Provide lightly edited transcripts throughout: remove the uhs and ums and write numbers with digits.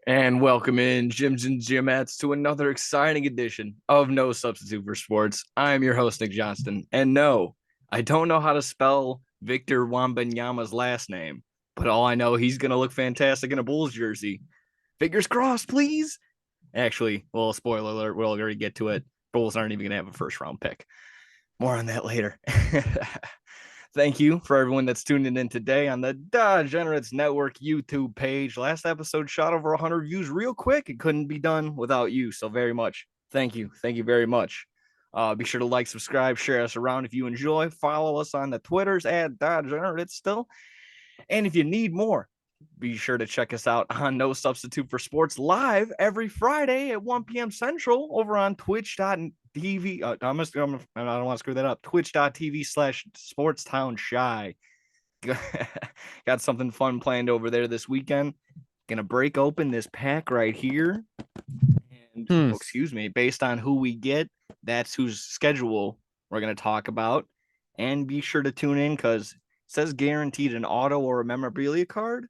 And welcome in, Gyms and Gymettes, to another exciting edition of No Substitute for Sports. I'm your host, Nick Johnston. And no, I don't know how to spell Victor Wembanyama's last name, but all I know, he's going to look fantastic in a Bulls jersey. Fingers crossed, please. Actually, well, spoiler alert, we'll already get to it. Bulls aren't even going to have a first round pick. More on that later. Thank you for everyone that's tuning in today on the Degenerates Network YouTube page. Last episode shot over 100 views real quick. It couldn't be done without you. So very much. Thank you. Thank you very much. Be sure to like, subscribe, share us around if you enjoy. Follow us on the Twitters at Degenerates still. And if you need more, be sure to check us out on No Substitute for Sports live every Friday at 1 p.m. Central over on twitch.tv. I don't want to screw that up. Twitch.tv/SportsTownShy. Got something fun planned over there this weekend. Gonna break open this pack right here. And excuse me, based on who we get, that's whose schedule we're gonna talk about. And be sure to tune in because it says guaranteed an auto or a memorabilia card.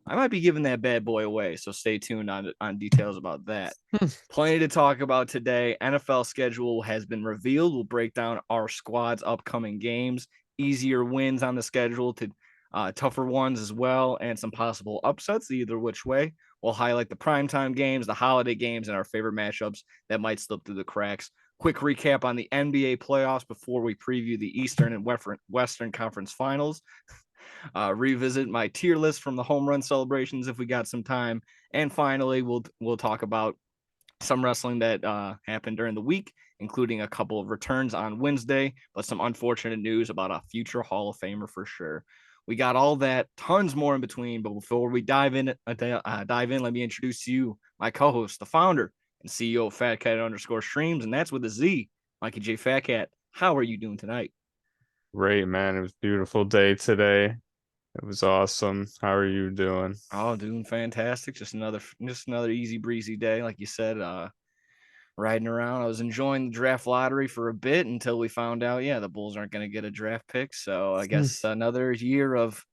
I might be giving that bad boy away, so stay tuned on details about that. Plenty to talk about today. NFL schedule has been revealed. We'll break down our squad's upcoming games, easier wins on the schedule to tougher ones as well, and some possible upsets either which way. We'll highlight the primetime games, the holiday games, and our favorite matchups that might slip through the cracks. Quick recap on the NBA playoffs before we preview the Eastern and Western Conference Finals. Revisit my tier list from the home run celebrations if we got some time, and finally we'll talk about some wrestling that happened during the week, including a couple of returns on Wednesday, but some unfortunate news about a future Hall of Famer for sure. We got all that, tons more in between. But before we dive in, let me introduce to you my co-host, the founder and CEO of Fat Cat _streams, and that's with a Z, Mikey J. Fat Cat. How are you doing tonight? Great, man. It was a beautiful day today. It was awesome. How are you doing? Oh, doing fantastic. Just another easy breezy day, like you said. Riding around. I was enjoying the draft lottery for a bit until we found out, yeah, the Bulls aren't going to get a draft pick. So I guess another year of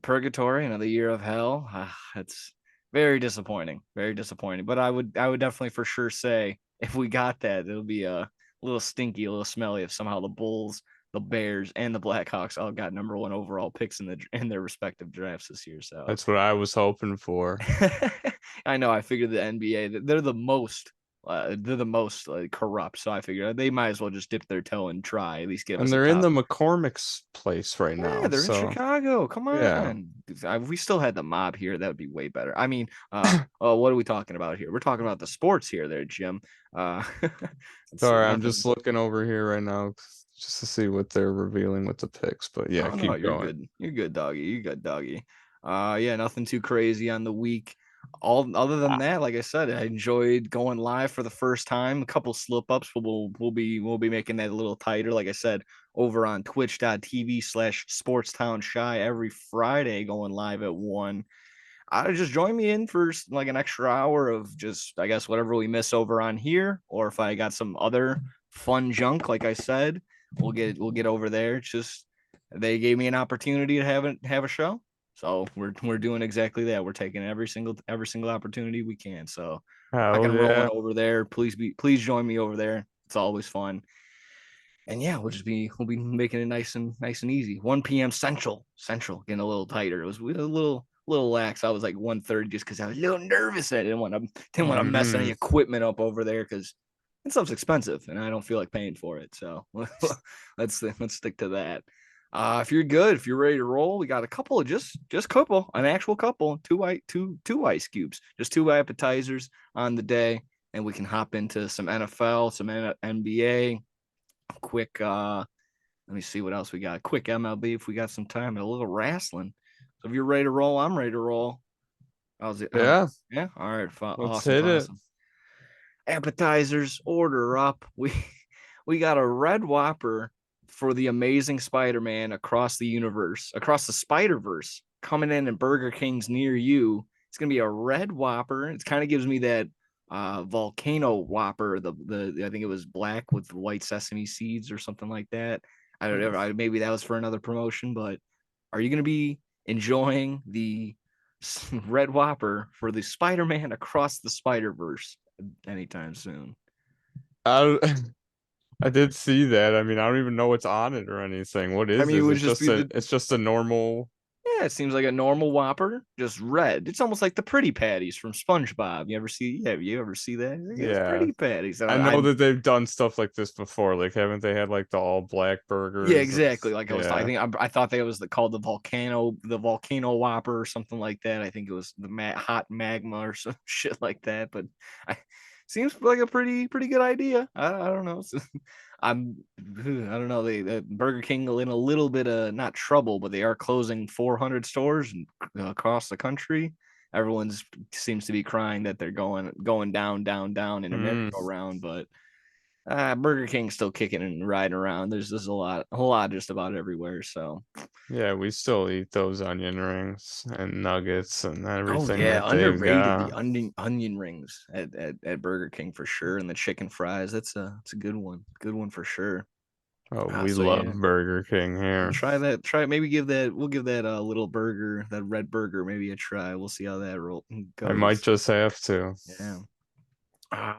purgatory, another year of hell. It's very disappointing, very disappointing. But I would definitely for sure say if we got that, it'll be a little stinky, a little smelly if somehow the Bulls, the Bears, and the Blackhawks all got number one overall picks in their respective drafts this year. So That's what I was hoping for. I know. I figured the NBA they're the most corrupt. So I figured they might as well just dip their toe and try at least give And us a they're in top. the McCormick's place right Yeah, now. they're in So, Chicago. Come yeah. on. If we still had the mob here, that would be way better. I mean, what are we talking about here? We're talking about the sports here, there, Jim. Let's see, Sorry, I'm just nothing. looking over here right now just to see what they're revealing with the picks. But yeah, Oh no, keep you're going. good. You're good, doggy. You're good, doggy. Yeah, nothing too crazy on the week. All other than that, like I said, I enjoyed going live for the first time. A couple slip ups, but we'll be making that a little tighter. Like I said, over on twitch.tv/SportsTownShy every Friday, going live at 1. I just join me in for like an extra hour of just I guess whatever we miss over on here, or if I got some other fun junk, like I said, we'll get over there. It's just they gave me an opportunity to have a show, so we're doing exactly that. We're taking every single opportunity we can. So I Hell can roll on yeah. over there. Please join me over there. It's always fun. And yeah, we'll be making it nice and easy. 1 p.m. Central, getting a little tighter. It was a little lax. I was like 1:30 just because I was a little nervous. I didn't want to mess any Hmm. equipment up over there because that stuff's expensive and I don't feel like paying for it. So let's stick to that. If you're good, if you're ready to roll, we got a couple of an actual couple, two ice cubes, just two appetizers on the day, and we can hop into some NFL, some NBA, quick let me see what else we got. Quick MLB if we got some time, and a little wrestling. So if you're ready to roll, I'm ready to roll. How's it? Yeah, Yeah. All right. let's Awesome. hit it. Awesome. Appetizers, order up. We got a red Whopper for the Amazing Spider-Man across the universe, across the Spider-Verse, coming in Burger King's near you. It's gonna be a red Whopper. It kind of gives me that volcano Whopper. The I think it was black with white sesame seeds or something like that. I don't know. Maybe that was for another promotion, but are you gonna be enjoying the Red Whopper for the Spider-Man Across the Spider-Verse anytime soon. I I did see that. I mean, I don't even know what's on it or anything. What I is mean, it this? would just be the It's just a normal. yeah. It seems like a normal Whopper, just red. It's almost like the pretty patties from SpongeBob. You ever see? Have you ever see that? It's Yeah. pretty patties. I know that they've done stuff like this before. Like, haven't they had like the all black Yeah, burgers? exactly. Like I was, I Yeah. think I thought that was called the volcano Whopper or something like that. I think it was the hot magma or some shit like that. But I seems like a pretty good idea. I don't know. I don't know. Burger King in a little bit of not trouble, but they are closing 400 stores across the country. Everyone's seems to be crying that they're going down in a Mm. merry-go-round, but Burger King's still kicking and riding around. There's a whole lot just about everywhere. So, Yeah, we still eat those onion rings and nuggets and oh everything yeah, that they've underrated the got. onion rings at Burger King for sure, and the chicken fries. That's a good one for sure. Oh, we So love yeah, Burger King here. try that. Try maybe give that. We'll give that little burger, that red burger, maybe a try. We'll see how that I might goes. just have to. Yeah.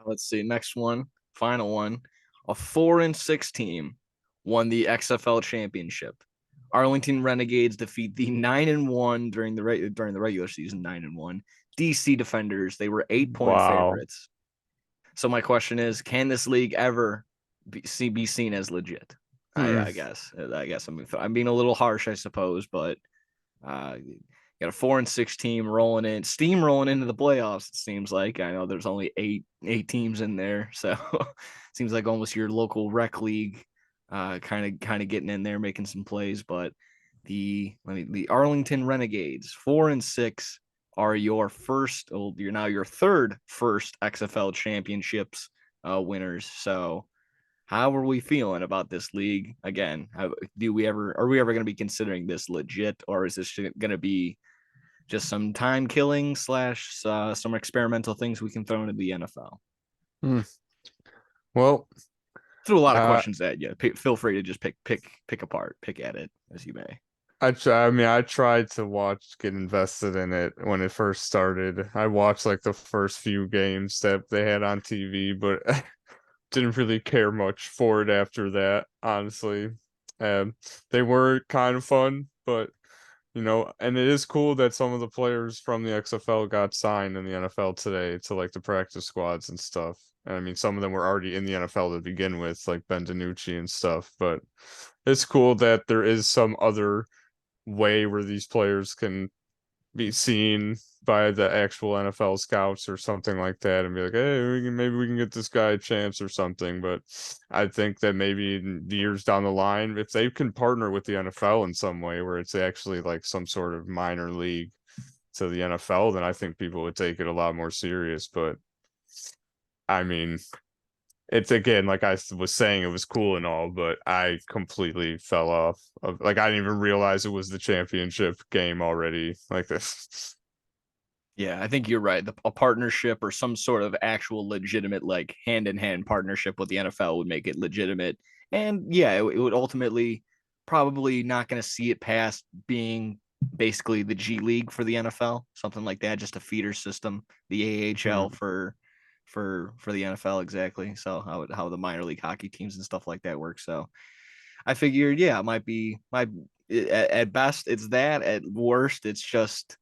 Let's see. Next one, final one. A 4-6 team won the XFL championship. Arlington Renegades defeat the 9-1 during the regular season 9-1 DC Defenders. They were 8-point Wow. favorites. So my question is, can this league ever be seen as legit? Hmm. I guess I'm being a little harsh, I suppose, but got a 4-6 team steamrolling into the playoffs. It seems like I know there's only eight teams in there, so seems like almost your local rec league, kind of getting in there, making some plays. But the Arlington Renegades 4-6 are your first. Well, you're now your third first XFL championships winners. So how are we feeling about this league? Again, are we ever going to be considering this legit, or is this going to be just some time killing slash some experimental things we can throw into the NFL? Hmm. Well, Threw a lot of uh, questions at you. Feel free to just pick at it as you may. I mean, I tried to get invested in it when it first started. I watched like the first few games that they had on TV, but didn't really care much for it after that, honestly. Um, they were kind of fun, but and it is cool that some of the players from the XFL got signed in the NFL today to like the practice squads and stuff. And I mean, some of them were already in the NFL to begin with, like Ben DiNucci and stuff, but it's cool that there is some other way where these players can be seen by the actual NFL scouts or something like that and be like, hey, maybe we can get this guy a chance or something. But I think that maybe in years down the line, if they can partner with the NFL in some way where it's actually like some sort of minor league to the NFL, then I think people would take it a lot more serious. But I mean, it's again, like I was saying, it was cool and all, but I completely fell off of like I didn't even realize it was the championship game already like this. Yeah, I think you're right. A partnership or some sort of actual legitimate, like hand in hand partnership with the NFL would make it legitimate. And yeah, it would ultimately probably not going to see it past being basically the G League for the NFL, something like that, just a feeder system, the AHL Hmm. for the NFL exactly. So how the minor league hockey teams and stuff like that work. So I figured, yeah, it might be at best it's that. At worst, it's just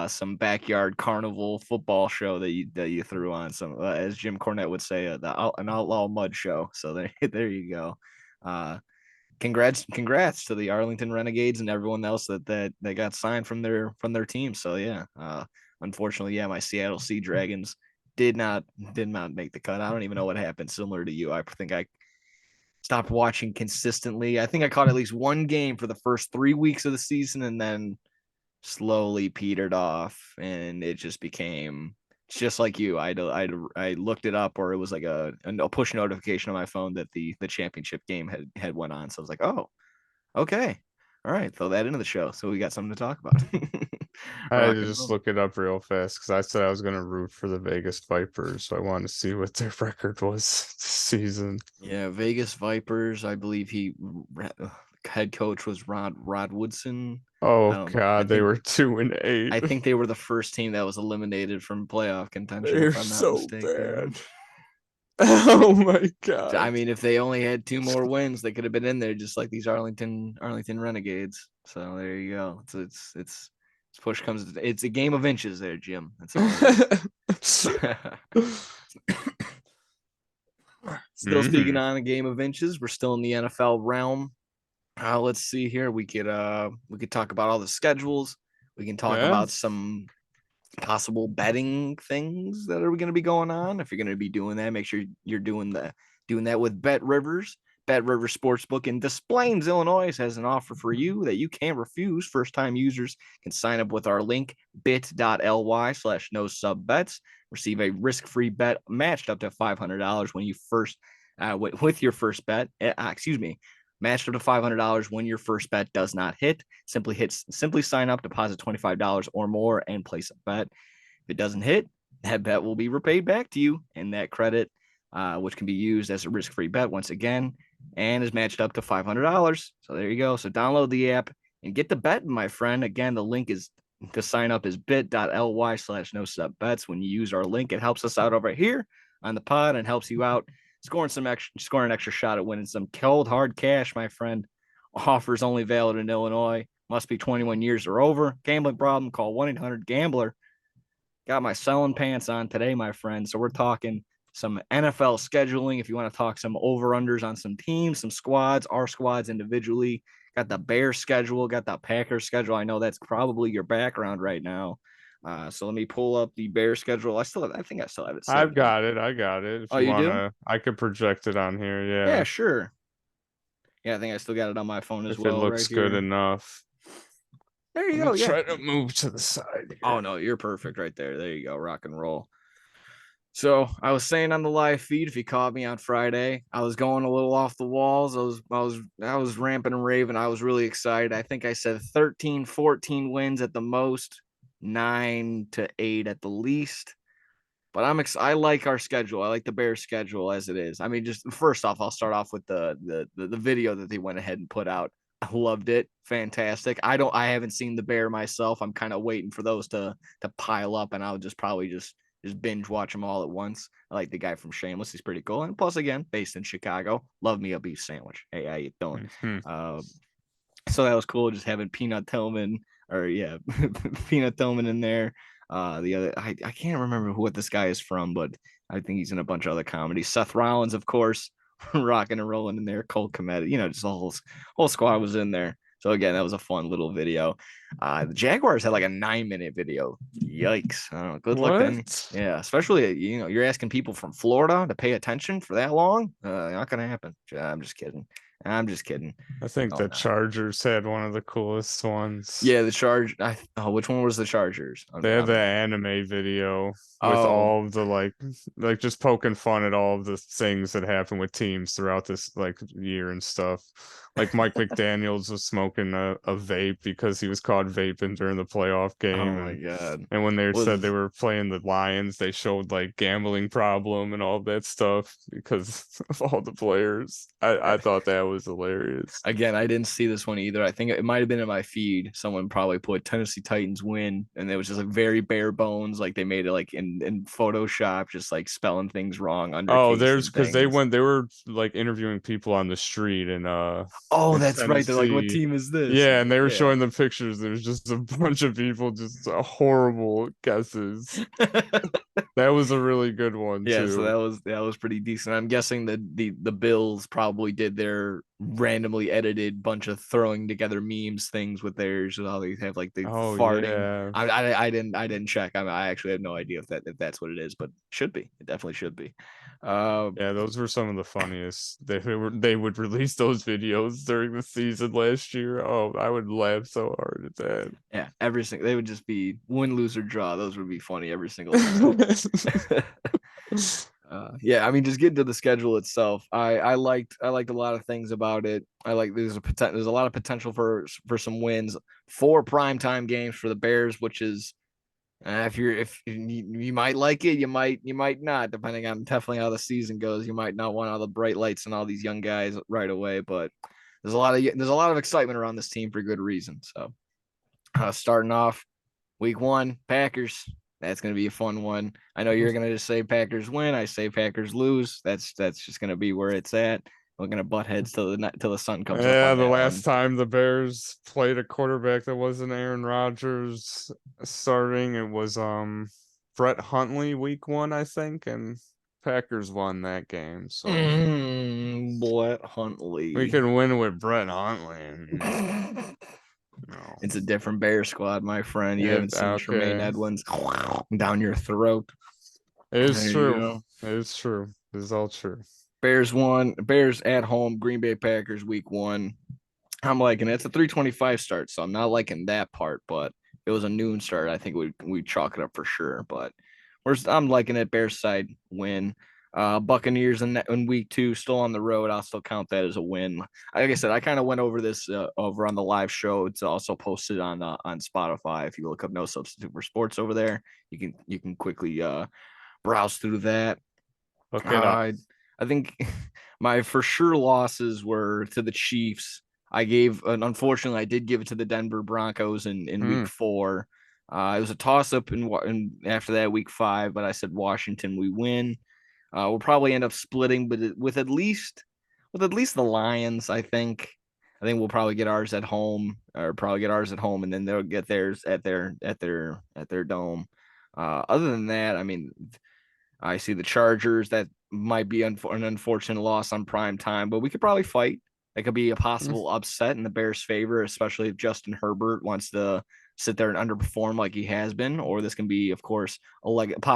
some backyard carnival football show that you threw on some, as Jim Cornette would say, an outlaw mud show. So there, there you go. Uh, congrats to the Arlington Renegades and everyone else that got signed from their team. So yeah, unfortunately, yeah, my Seattle Sea Dragons did not make the cut. I don't even know what happened. Similar to you, I think I stopped watching consistently. I think I caught at least one game for the first 3 weeks of the season and then slowly petered off. And it just became just like you. I looked it up, or it was like a push notification on my phone that the championship game had went on. So I was like, oh, okay. All right, throw that into the show. So we got something to talk about. I had Rock to and just roll. look it up real fast because I said I was going to root for the Vegas Vipers, so I wanted to see what their record was this season. Yeah, Vegas Vipers. I believe head coach was Rod Woodson. Oh I don't know. God, they were 2-8. I think they were the first team that was eliminated from playoff contention, They're if I'm not so mistaken. bad. Oh my I God. mean, if they only had 2 more wins, they could have been in there just like these Arlington Renegades. So there you go. It's push comes. It's a game of inches there, Jim. That's all it is. Still speaking Mhm. on a game of inches, we're still in the NFL realm. Let's see here. We could talk about all the schedules. We can talk Yeah. about some possible betting things that are going to be going on. If you're going to be doing that, make sure you're doing that with Bet Rivers. Bet Rivers Sportsbook in Des Plaines, Illinois has an offer for you that you can't refuse. First time users can sign up with our link bit.ly/no sub bets. Receive a risk-free bet matched up to $500 when you first with your first bet. Excuse me, matched up to $500 when your first bet does not hit. Simply sign up, deposit $25 or more, and place a bet. If it doesn't hit, that bet will be repaid back to you, and that credit, which can be used as a risk-free bet once again, and is matched up to $500. So there you go. So download the app and get the bet, my friend. Again, the link is to sign up is bit.ly/no sub bets. When you use our link, it helps us out over here on the pod and helps you out scoring an extra shot at winning some cold hard cash, my friend. Offers only valid in Illinois. Must be 21 years or over. Gambling problem? Call 1-800-GAMBLER. Got my selling pants on today, my friend. So we're talking some NFL scheduling. If you want to talk some over-unders on some teams, some squads, our squads individually. Got the Bears schedule, got the Packers schedule. I know that's probably your background right now. So let me pull up the Bears schedule. I think I still have it I've saved. got it. I got it. If Oh, you you do? wanna, I could project it on here. Yeah, Yeah. sure. Yeah, I think I still got it on my phone as If it well, right looks good here. enough. There Let you me go. Yeah. try to move to the side Oh here. no, you're perfect right there. There you go. Rock and roll. So I was saying on the live feed, if you caught me on Friday, I was going a little off the walls. I was ramping and raving. I was really excited. I think I said 13, 14 wins at the most, 9 to 8 at the least. But I like our schedule. I like the Bears schedule as it is. I mean, just first off, I'll start off with the video that they went ahead and put out. I loved it. Fantastic. I haven't seen the Bear myself. I'm kind of waiting for those to pile up, and I'll just probably just binge watch them all at once. I like the guy from Shameless. He's pretty cool. And plus, again, based in Chicago, love me a beef sandwich. Hey, how you doing? Mhm. So that was cool, just having Peanut Tillman, or yeah, Peanut Tillman in there. The other, I can't remember what this guy is from, but I think he's in a bunch of other comedies. Seth Rollins, of course, rocking and rolling in there. Cold Comet, just the whole squad was in there. So again, that was a fun little video. The Jaguars had like a 9-minute video. Yikes! Good luck then. What? Yeah, especially you're asking people from Florida to pay attention for that long. Not gonna happen. I'm just kidding. I'm just kidding. I think Oh the no. Chargers had one of the coolest ones. Yeah, the charge. Which one was the Chargers? They had the anime video with Oh, all of the like just poking fun at all of the things that happen with teams throughout this like year and stuff. Like Mike McDaniels was smoking a vape because he was caught vaping during the playoff oh game, my God. and when they said they Was were playing the Lions, they showed like gambling problem and all of that stuff because of all the players. I thought that was hilarious. again, I didn't see this one either. I think it might have been in my feed. Someone probably put Tennessee Titans win, and it was just like very bare bones. Like they made it like in Photoshop, just like spelling things wrong, Oh, there's undercasing because things. they were like interviewing people on the street Oh, in that's right. They're like, "What Tennessee. team is this?" Yeah, and they were Yeah. showing the pictures. There's just a bunch of people just horrible guesses. That was a really good one Yeah, so too. that was pretty decent. I'm guessing that the Bills probably did their randomly edited bunch of throwing together memes things with theirs. And all they have like the Oh farting. yeah. I didn't check. I actually have no idea if that's what it is, but should be. It definitely should be. Uh, Yeah, those were some of the funniest. They would release those videos during the season last year. Oh, I would laugh so hard at that. yeah, every single they would just be win, lose, or draw. Those would be funny every single time. Yeah, I mean, just getting to the schedule itself, I liked a lot of things about it. I like there's a lot of potential for some wins for primetime games for the Bears, which is if you might like it, you might not, depending on definitely how the season goes. You might not want all the bright lights and all these young guys right away, but there's a lot of excitement around this team for good reason. So Starting off week 1, Packers. That's going to be a fun one. I know you're going to just say Packers win. I say Packers lose. That's just going to be where it's at. We're going to butt heads till the sun comes up Yeah, on the that last one. time the Bears played a quarterback that wasn't Aaron Rodgers starting, it was Brett Huntley week 1, I think, and Packers won that game. So Brett we Huntley. can win with Brett Huntley. No. It's a different Bear squad, my friend. You haven't seen Tremaine Okay. Edmonds down your throat. It is There you true. go. It is true. It is all true. Bears won. Bears at home. Green Bay Packers week 1. I'm liking it. It's a 3:25 start, so I'm not liking that part. But if it was a noon start, I think we chalk it up for sure. But I'm liking it. Bears side win. Buccaneers in week 2, still on the road. I'll still count that as a win. Like I said, I kind of went over this over on the live show. It's also posted on Spotify. If you look up No Substitute for Sports over there, you can quickly browse through that. Look it up. I think my for sure losses were to the Chiefs. Unfortunately, I did give it to the Denver Broncos in week 4. It was a toss up in after that week 5, but I said Washington, we win. We'll probably end up splitting, but with at least the Lions, I think we'll probably get ours at home, and then they'll get theirs at their dome. Other than that, I mean, I see the Chargers. That might be an unfortunate loss on prime time, but we could probably fight. That could be a possible upset in the Bears' favor, especially if Justin Herbert wants to sit there and underperform like he has been. Or this can be, of course,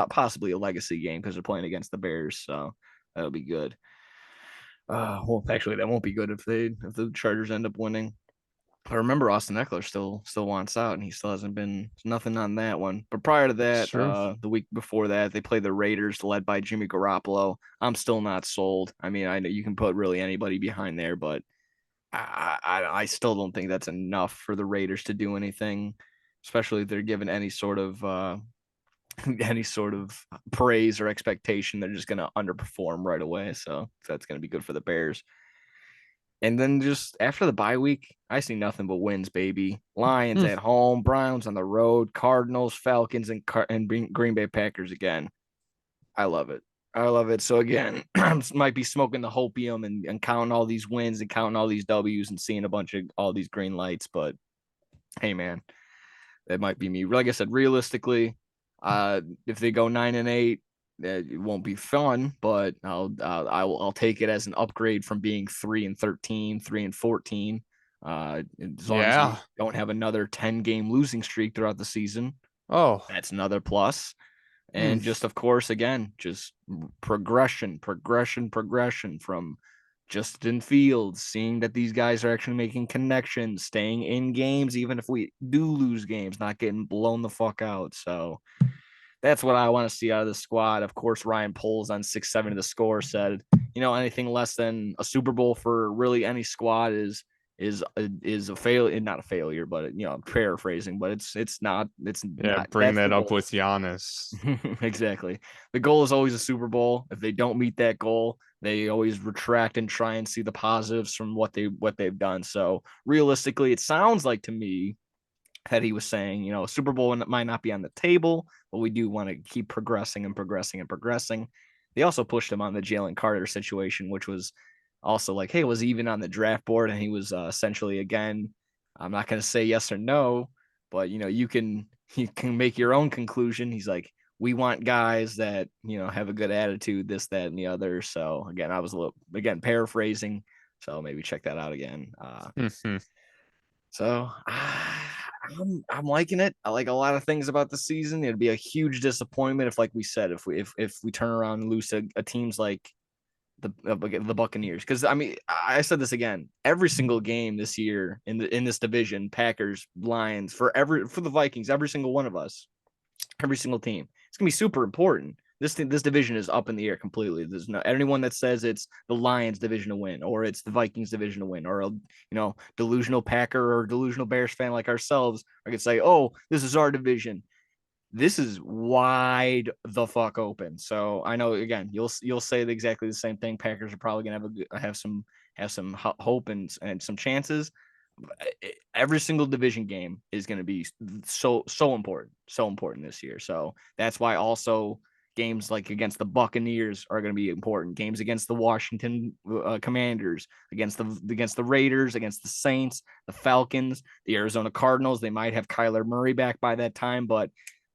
possibly a legacy game because they're playing against the Bears. So that'll be good. Well, actually, that won't be good if the Chargers end up winning. I remember Austin Eckler still wants out, and he still hasn't been nothing on that one. But prior to It's that, true. the week before that, they played the Raiders, led by Jimmy Garoppolo. I'm still not sold. I mean, I know you can put really anybody behind there, but I still don't think that's enough for the Raiders to do anything, especially if they're given any sort of any sort of praise or expectation. They're just going to underperform right away. So that's going to be good for the Bears. And then just after the bye week, I see nothing but wins, baby. Lions at home, Browns on the road, Cardinals, Falcons, and Green Bay Packers again. I love it. I love it. So again, might be smoking the hopium and counting all these wins and counting all these W's and seeing a bunch of all these green lights. But hey, man, that might be me. Like I said, realistically, if they go 9-8, it won't be fun, but I'll take it as an upgrade from being 3-13, 3-14. As long as we don't have another 10-game losing streak throughout the season, that's another plus. And just, of course, again, just progression from Justin Fields, seeing that these guys are actually making connections, staying in games, even if we do lose games, not getting blown the fuck out. So that's what I want to see out of the squad. Of course, Ryan Poles on 6-7 of the score said, anything less than a Super Bowl for really any squad is a failure, not a failure, but paraphrasing, but it's not Bring that's the that up goal. with Giannis. Exactly. The goal is always a Super Bowl. If they don't meet that goal, they always retract and try and see the positives from what they've done. So realistically, it sounds like to me that he was saying, Super Bowl might not be on the table, but we do want to keep progressing and progressing and progressing. They also pushed him on the Jalen Carter situation, which was also like, hey, it was even on the draft board, and he was essentially, again, I'm not going to say yes or no, but you can make your own conclusion. He's like, we want guys that have a good attitude, this, that, and the other. So again, I was paraphrasing. So maybe check that out again. So I'm liking it. I like a lot of things about the season. It'd be a huge disappointment if, like we said, if we turn around and lose to teams like the Buccaneers. Because I mean, I said this again. Every single game this year in this division, Packers, Lions, for the Vikings, every single one of us, every single team, it's gonna be super important. This division is up in the air completely. There's no anyone that says it's the Lions division to win or it's the Vikings division to win or a delusional Packer or delusional Bears fan like ourselves. I could say, oh, this is our division. This is wide the fuck open. So I know again you'll say exactly the same thing. Packers are probably gonna have some hope and some chances. every single division game is going to be so important this year. So that's why also games like against the Buccaneers are going to be important. Games against the Washington Commanders, against the Raiders, against the Saints, the Falcons, the Arizona Cardinals. They might have Kyler Murray back by that time, but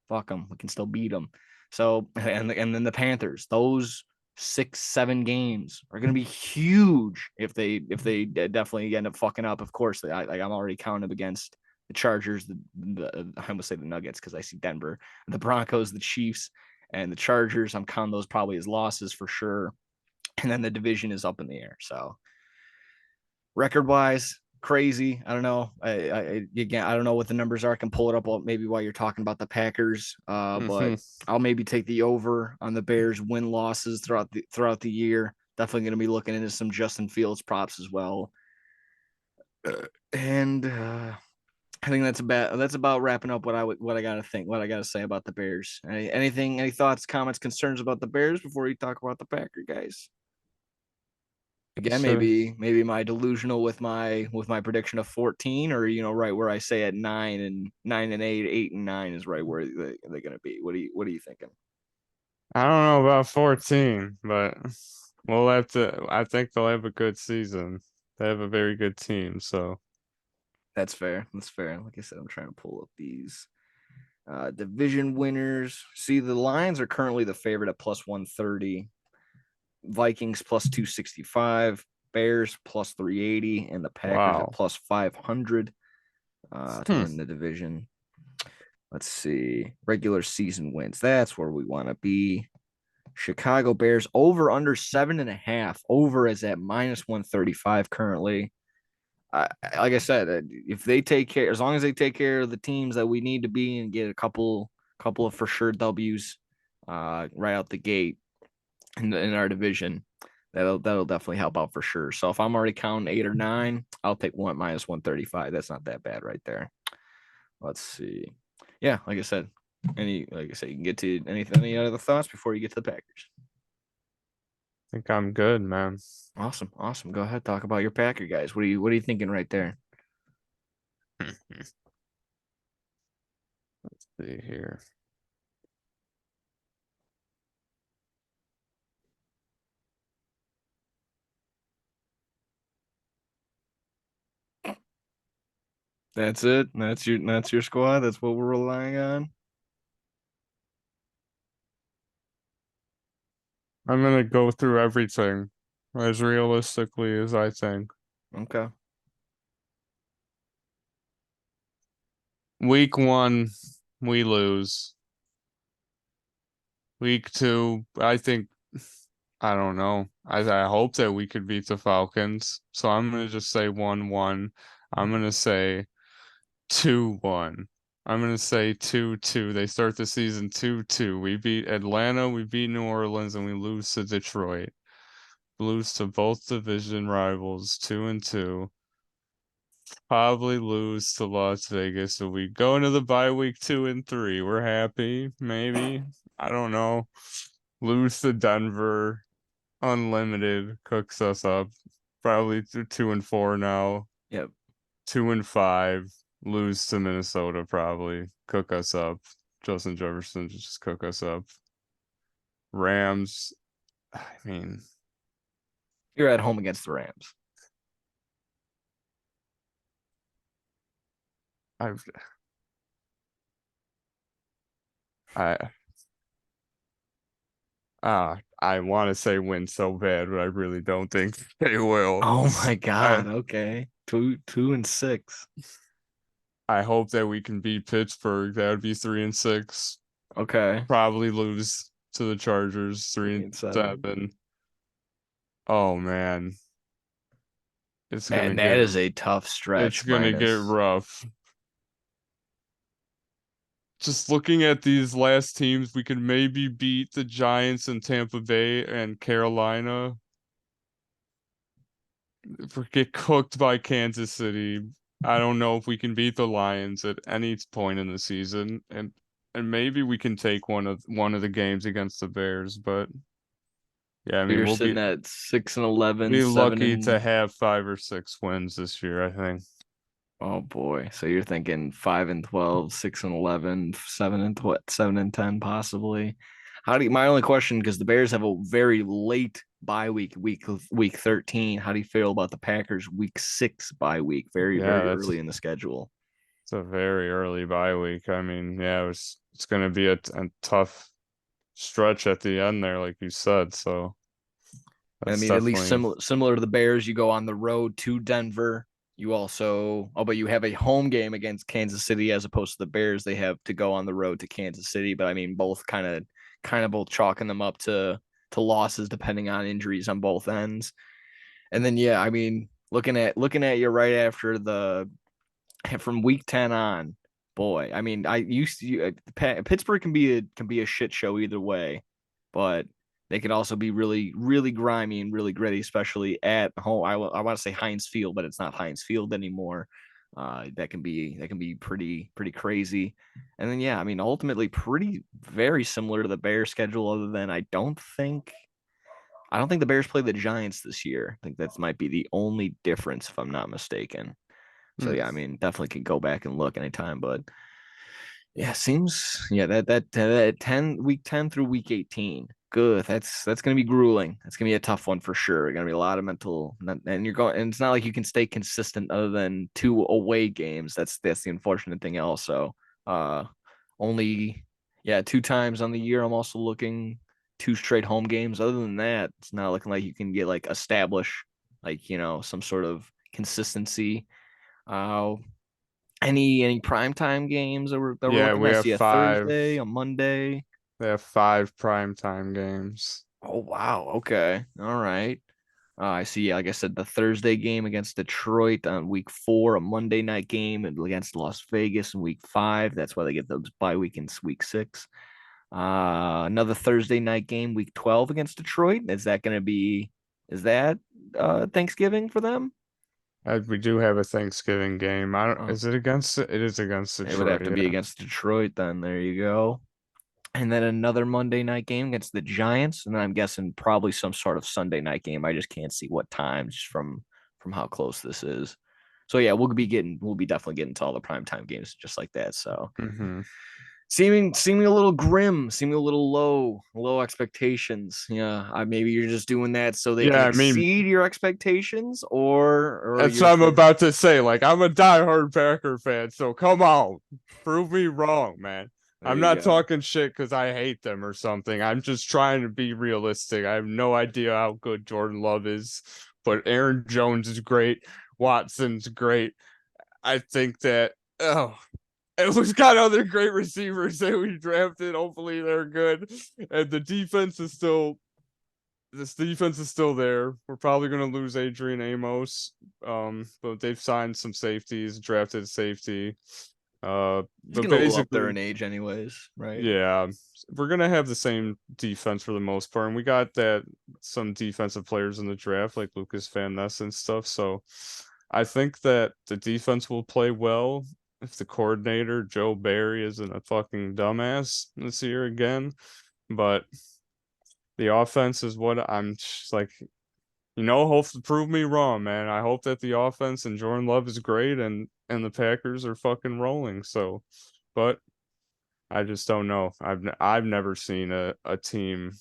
fuck them, we can still beat them. So and then the Panthers, those 6-7 games are going to be huge if they definitely end up fucking up. Of course, I'm already counting against the Chargers, I almost say the Nuggets because I see Denver, the Broncos, the Chiefs, and the Chargers. I'm counting those probably as losses for sure. And then the division is up in the air. So record wise, crazy. I don't know. Again, I don't know what the numbers are. I can pull it up maybe while you're talking about the Packers. But I'll maybe take the over on the Bears win losses throughout the year. Definitely going to be looking into some Justin Fields props as well. And I think that's about wrapping up what I gotta say about the Bears. Any thoughts, comments, concerns about the Bears before you talk about the Packer guys? Again, So maybe my delusional with my prediction of 14, or right where I say at 9 and 8, 8 and 9 is right where they're gonna be. What are you thinking? I don't know about 14, but we'll have to. I think they'll have a good season. They have a very good team, so That's fair. That's fair. Like I said, I'm trying to pull up these division winners. See, the Lions are currently the favorite at plus 130. Vikings plus 265, Bears plus 380, and the Packers at wow. plus 500 to win the division. Let's see. Regular season wins. That's where we want to be. Chicago Bears over under 7.5. Over is at minus 135 currently. Like I said, if they take care, as long as they take care of the teams that we need to be and get a couple of for sure W's right out the gate in our division, that'll definitely help out for sure. So if I'm already counting 8 or 9, I'll take one minus 135. That's not that bad right there. Let's see. Yeah, like I said, you can get to any other thoughts before you get to the Packers. I think I'm good, man. Awesome, awesome. Go ahead, talk about your Packer guys. What are you thinking right there? Let's see here. That's it. That's your squad. That's what we're relying on. I'm gonna go through everything as realistically as I think. Okay. Week 1, we lose. Week 2, I think I don't know. I hope that we could beat the Falcons. So I'm gonna just say 1-1. I'm gonna say 2-1. I'm gonna say 2-2. They start the season 2-2. We beat Atlanta, we beat New Orleans, and we lose to Detroit. Lose to both division rivals, 2-2. Probably lose to Las Vegas. So we go into the bye week 2-3. We're happy, maybe. I don't know. Lose to Denver. Unlimited cooks us up. Probably 2-4 now. Yep. 2-5. Lose to Minnesota. Probably cook us up. Justin Jefferson just cook us up. Rams. I mean, You're at home against the Rams. I've I I want to say win so bad, but I really don't think they will. Oh my I God. Okay. 2-6. I hope that we can beat Pittsburgh. That would be 3-6. Okay. Probably lose to the Chargers 3-7. 3-7. Oh man, it's gonna Man, that get is a tough it's stretch. gonna get Minus. rough. Just looking at these last teams, we could maybe beat the Giants and Tampa Bay and Carolina. If we get cooked by Kansas City, I don't know if we can beat the Lions at any point in the season, and maybe we can take one of the games against the Bears. But yeah, I So mean you're we'll sitting be at 6 and 11, be 7 lucky to and have 5 or 6 wins this year, I think. Oh boy. So you're thinking 5-12, 6-11, 7-10 possibly. How do you, my only question, because the Bears have a very late bye week 13. How do you feel about the Packers week 6 bye week? Very, Yeah, very that's early in the schedule. it's a very early bye week. I mean, yeah, it's going to be a tough stretch at the end there, like you said. So I that's mean, at least definitely similar to the Bears, you go on the road to Denver. You also, but you have a home game against Kansas City as opposed to the Bears. They have to go on the road to Kansas City. But I mean, both kind of both chalking them up to losses depending on injuries on both ends. And then yeah, I mean, looking at you right after the from week 10 on, boy. I mean, I used to Pittsburgh can be a shit show either way, but they could also be really, really grimy and really gritty, especially at home. I want to say Heinz Field, but it's not Heinz Field anymore. That can be pretty crazy. And then yeah, I mean, ultimately pretty very similar to the Bears schedule, other than I don't think the Bears play the Giants this year. I think that might be the only difference if I'm not mistaken. So hmm. yeah, I mean, definitely can go back and look anytime, but yeah, seems yeah that 10 week 10 through week 18. Good. That's gonna be grueling. That's gonna be a tough one for sure. Gonna be a lot of mental, and you're going. And it's not like you can stay consistent other than two away games. That's the unfortunate thing. Also, uh, only yeah 2 times on the year. I'm also looking two straight home games. Other than that, it's not looking like you can get like establish like some sort of consistency. Uh, any primetime games that we're Yeah, looking we at? have See a Thursday, a Monday. they have 5 primetime games. Oh wow, okay, all right. I see. Like I said, the Thursday game against Detroit on week 4, a Monday night game against Las Vegas in week 5. That's why they get those bye weekends week 6. Another Thursday night game week 12 against Detroit. Is that Thanksgiving for them? We do have a Thanksgiving game. I don't, Oh, is it against it? It is against it would have Detroit. to be Yeah. against Detroit then. There you go. And then another Monday night game against the Giants, and then I'm guessing probably some sort of Sunday night game. I just can't see what time just from how close this is. So yeah, we'll be definitely getting to all the primetime games just like that. So hmm. seeming a little grim, seeming a little low expectations. Yeah, maybe you're just doing that so they can Yeah, I mean, exceed your expectations, or that's you're what I'm just about to say. Like, I'm a diehard Packer fan, so come on, prove me wrong, man. there I'm you not go. talking shit because I hate them or something. I'm just trying to be realistic. I have no idea how good Jordan Love is, but Aaron Jones is great. Watson's great. I think that, oh, and we've got other great receivers that we drafted. Hopefully, they're good. And this defense is still there. We're probably going to lose Adrian Amos, but they've signed some safeties, drafted safety. He's But getting a little up there basically, in age, anyways, right? yeah, we're gonna have the same defense for the most part, and we got that some defensive players in the draft like Lucas Van Ness and stuff. So I think that the defense will play well if the coordinator Joe Barry isn't a fucking dumbass this year again. But the offense is what I'm just like, hope to prove me wrong, man. I hope that the offense and Jordan Love is great and the Packers are fucking rolling. So, but I just don't know. I've never seen a team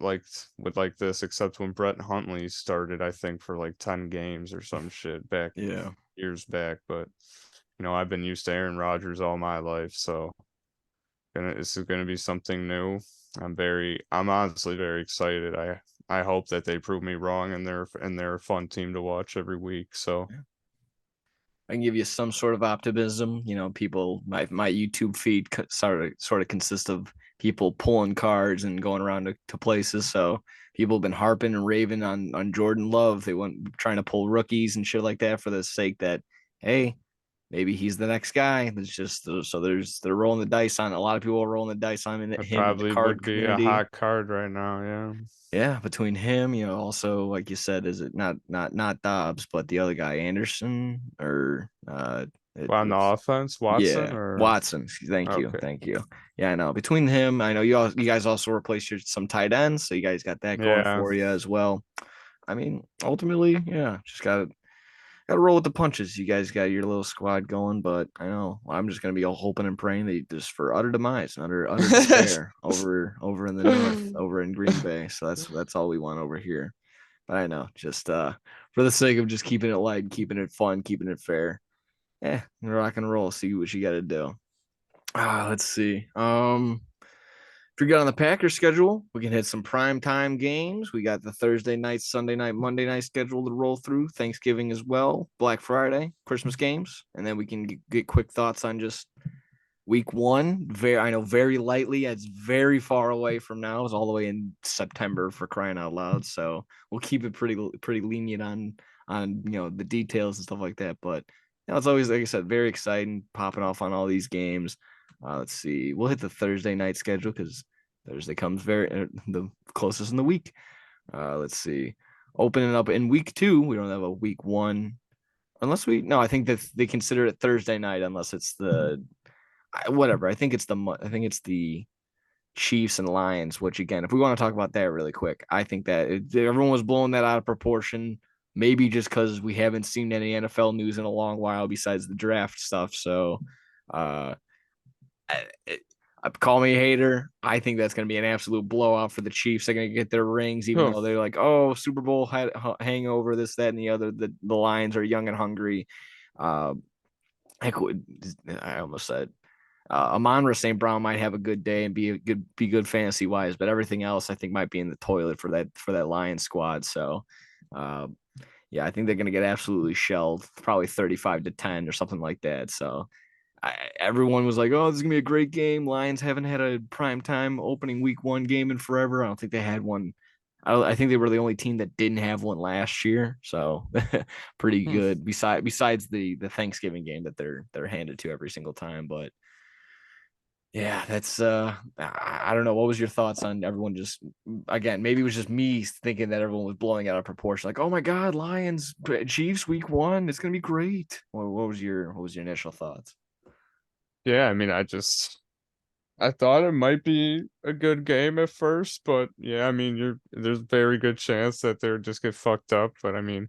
like with like this except when Brett Huntley started, I think for like 10 games or some shit back Yeah. years back, but I've been used to Aaron Rodgers all my life, so this is gonna be something new. I'm honestly very excited. I hope that they prove me wrong and they're a fun team to watch every week. So I can give you some sort of optimism. People, my YouTube feed sort of consists of people pulling cards and going around to places. So people have been harping and raving on Jordan Love. They went trying to pull rookies and shit like that for the sake that, hey, maybe he's the next guy. It's just so they're rolling the dice on. A lot of people are rolling the dice on it him in the probably card would be a community. hot card right now, yeah. Yeah, between him, also like you said, is it not Dobbs, but the other guy, Anderson, or Well, on the it's offense, Watson yeah, or Watson. Thank you, okay. thank you. Yeah, I know. Between him, I know you guys also replaced some tight ends, so you guys got that going Yeah. for you as well. I mean, ultimately, yeah, just got gotta roll with the punches. You guys got your little squad going, but I know I'm just gonna be all hoping and praying that just for utter demise, utter despair over in the north, over in Green Bay. So that's all we want over here. But I know, just for the sake of just keeping it light, keeping it fun, keeping it fair. Yeah, rock and roll. See what you got to do. Let's see. If you're good on the Packers schedule, we can hit some prime time games. We got the Thursday night, Sunday night, Monday night schedule to roll through. Thanksgiving as well, Black Friday, Christmas games, and then we can get quick thoughts on just week one. I know very lightly. It's very far away from now. It's all the way in September for crying out loud. So we'll keep it pretty lenient on the details and stuff like that. But it's always, like I said, very exciting popping off on all these games. Let's see. We'll hit the Thursday night schedule because Thursday comes the closest in the week. Let's see. Opening up in week 2, we don't have a week 1 unless I think that they consider it Thursday night unless it's the whatever. I think it's the Chiefs and Lions. Which again, if we want to talk about that really quick, I think that everyone was blowing that out of proportion. Maybe just because we haven't seen any NFL news in a long while besides the draft stuff. So, call me a hater. I think that's going to be an absolute blowout for the Chiefs. They're going to get their rings, even though they're like, oh, Super Bowl hangover, this, that, and the other. The Lions are young and hungry. I almost said Amon-Ra St. Brown might have a good day and be good fantasy wise, but everything else I think might be in the toilet for that Lions squad. So, yeah, I think they're going to get absolutely shelled, probably 35-10 or something like that. So, everyone was like, "Oh, this is gonna be a great game." Lions haven't had a primetime opening week 1 game in forever. I don't think they had one. I think they were the only team that didn't have one last year, so pretty good. Besides the Thanksgiving game that they're handed to every single time, but yeah, that's I don't know. What was your thoughts on everyone? Just again, maybe it was just me thinking that everyone was blowing out of proportion. Like, oh my God, Lions, Chiefs, week 1, it's gonna be great. What was your initial thoughts? Yeah, I mean, I thought it might be a good game at first, but yeah, I mean, there's a very good chance that they'll just get fucked up. But I mean,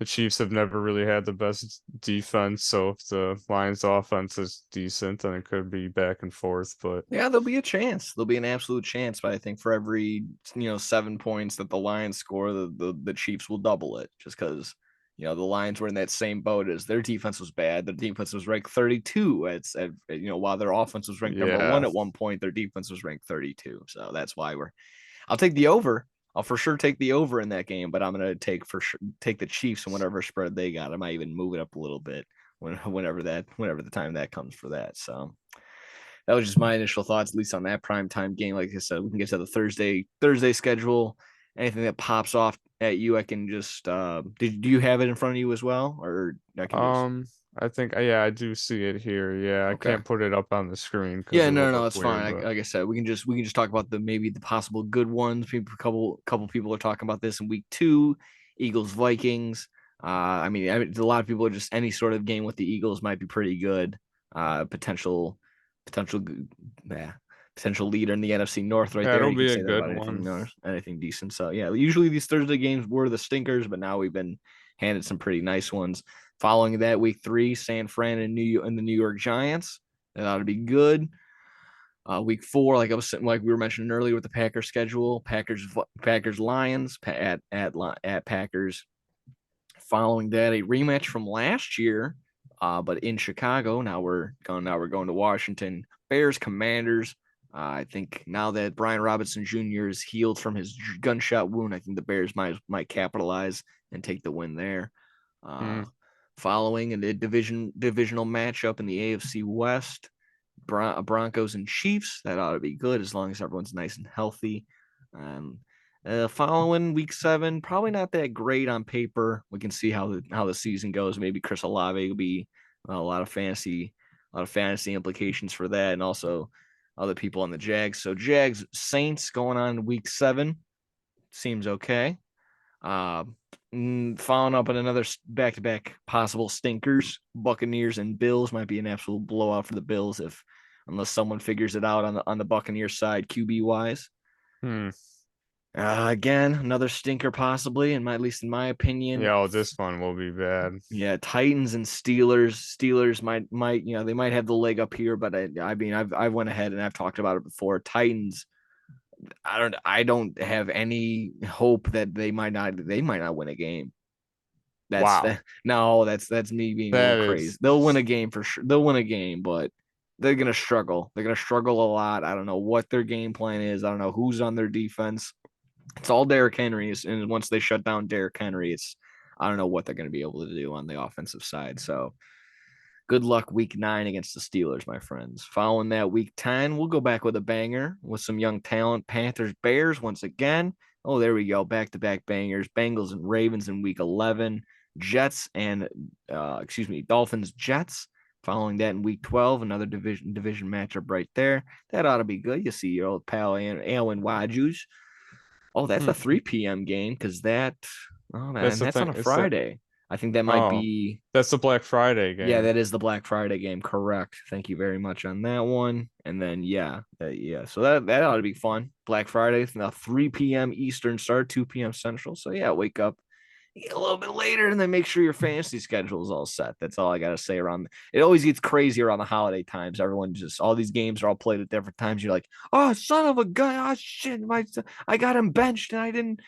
the Chiefs have never really had the best defense, so if the Lions' offense is decent, then it could be back and forth. But Yeah, there'll be a chance. There'll be an absolute chance, but I think for every 7 points that the Lions score, the Chiefs will double it just because the Lions were in that same boat as their defense was bad. Their defense was ranked 32 while their offense was ranked number 1 yeah, at one point, their defense was ranked 32. So that's why I'll take the over. I'll for sure take the over in that game, but I'm gonna take the Chiefs and whatever spread they got. I might even move it up a little bit whenever the time that comes for that. So that was just my initial thoughts, at least on that prime time game. Like I said, we can get to the Thursday schedule. Anything that pops off at you, I can just do you have it in front of you as well, or I can just I think yeah, I do see it here. Yeah, I okay. can't put it up on the screen because Yeah, it would no, look it's weird, fine. but Like I said, we can just talk about maybe the possible good ones. People, couple people are talking about this in week 2, Eagles Vikings. I mean, a lot of people are just any sort of game with the Eagles might be pretty good. Potential, yeah, potential leader in the NFC North right there. that'll You can be a say that good about anything one. North, anything decent. So yeah, usually these Thursday games were the stinkers, but now we've been handed some pretty nice ones. Following that, week 3, San Fran and the New York Giants. That ought to be good. Week 4, like we were mentioning earlier with the Packers schedule, Packers Lions at Packers. Following that, a rematch from last year, but in Chicago. Now we're going to Washington. Bears Commanders. I think now that Brian Robinson Jr. is healed from his gunshot wound, I think the Bears might capitalize and take the win there. Uh, Mm. Following a divisional matchup in the AFC West, Broncos and Chiefs. That ought to be good as long as everyone's nice and healthy. Following week 7, probably not that great on paper. We can see how the season goes. Maybe Chris Olave will be a lot of fantasy implications for that, and also other people on the Jags. So Jags Saints going on week 7 seems okay. Uh, Following up on another back-to-back possible stinkers, Buccaneers and Bills might be an absolute blowout for the Bills unless someone figures it out on the Buccaneers side QB wise. Hmm. Again, another stinker possibly, at least in my opinion. Yeah, this one will be bad. Yeah, Titans and Steelers. Steelers might they might have the leg up here, but I mean I've went ahead and I've talked about it before. Titans, I don't have any hope that they might not win a game. That's Wow. that. No, that's me being a little That crazy. is They'll win a game for sure. They'll win a game, but they're gonna struggle. They're gonna struggle a lot. I don't know what their game plan is. I don't know who's on their defense. It's all Derrick Henry, and once they shut down Derrick Henry, I don't know what they're gonna be able to do on the offensive side. So good luck week 9 against the Steelers, my friends. Following that, week 10, we'll go back with a banger with some young talent. Panthers, Bears once again. Oh, there we go. Back to back bangers. Bengals and Ravens in week 11. Jets and, Dolphins, Jets. Following that in week 12, another division matchup right there. That ought to be good. You see your old pal Alan Wajus. Oh, that's a 3 p.m. game because that's the that's on thing. a It's that Friday. I think that might oh, be that's the Black Friday yeah, game. that is the Black Friday game. Correct. Thank you very much on that one. And then yeah. So that ought to be fun. Black Friday, now 3 p.m. Eastern start, 2 p.m. Central. So yeah, wake up a little bit later and then make sure your fantasy schedule is all set. That's all I gotta say around. It always gets crazy around the holiday times. Everyone just all these games are all played at different times. You're like, oh son of a gun, oh shit, I got him benched and I didn't.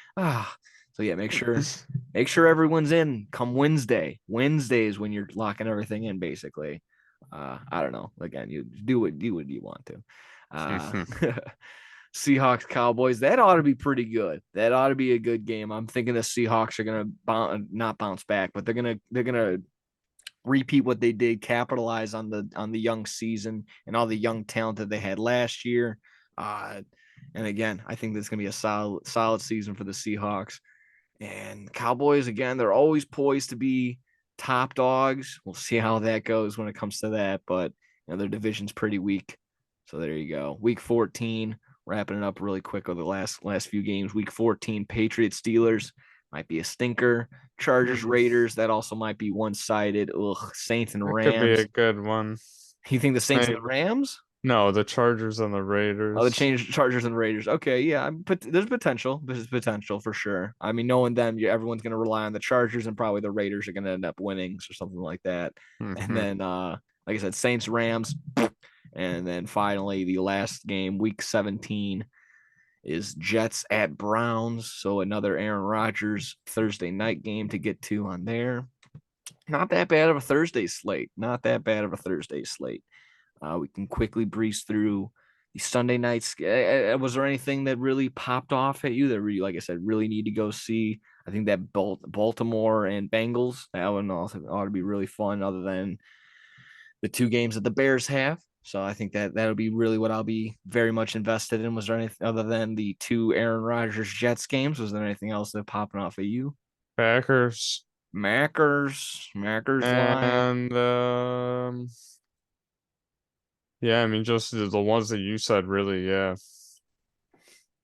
So yeah, make sure everyone's in come Wednesday. Wednesday is when you're locking everything in, basically. I don't know. Again, you do what you want to. Seahawks Cowboys, that ought to be pretty good. That ought to be a good game. I'm thinking the Seahawks are gonna not bounce back, but they're gonna repeat what they did, capitalize on the young season and all the young talent that they had last year. And again, I think this is gonna be a solid season for the Seahawks. And Cowboys, again, they're always poised to be top dogs. We'll see how that goes when it comes to that. But their division's pretty weak. So there you go. Week 14, wrapping it up really quick with the last few games. Week 14, Patriots, Steelers might be a stinker. Chargers, Raiders, that also might be one-sided. Ugh, Saints and That could be a Rams. good one. You think the Saints and the Maybe. Rams? No, the Chargers and the Oh, the Raiders. change Chargers and Raiders. Okay, yeah, but there's potential. There's potential for sure. I mean, knowing them, everyone's going to rely on the Chargers, and probably the Raiders are going to end up winning or something like that. And Mm-hmm. then, like I said, Saints Rams, and then finally the last game, Week 17, is Jets at Browns. So another Aaron Rodgers Thursday night game to get to on there. Not that bad of a Thursday slate. Not that bad of a Thursday slate. We can quickly breeze through the Sunday nights. Was there anything that really popped off at you that really, like I said, really need to go see? I think that Baltimore and Bengals, that one also ought to be really fun, other than the two games that the Bears have. So I think that'll be really what I'll be very much invested in. Was there anything other than the two Aaron Rodgers Jets games? Was there anything else that popping off at you? Packers Mackers Lion. and yeah, I mean just the ones that you said really, yeah.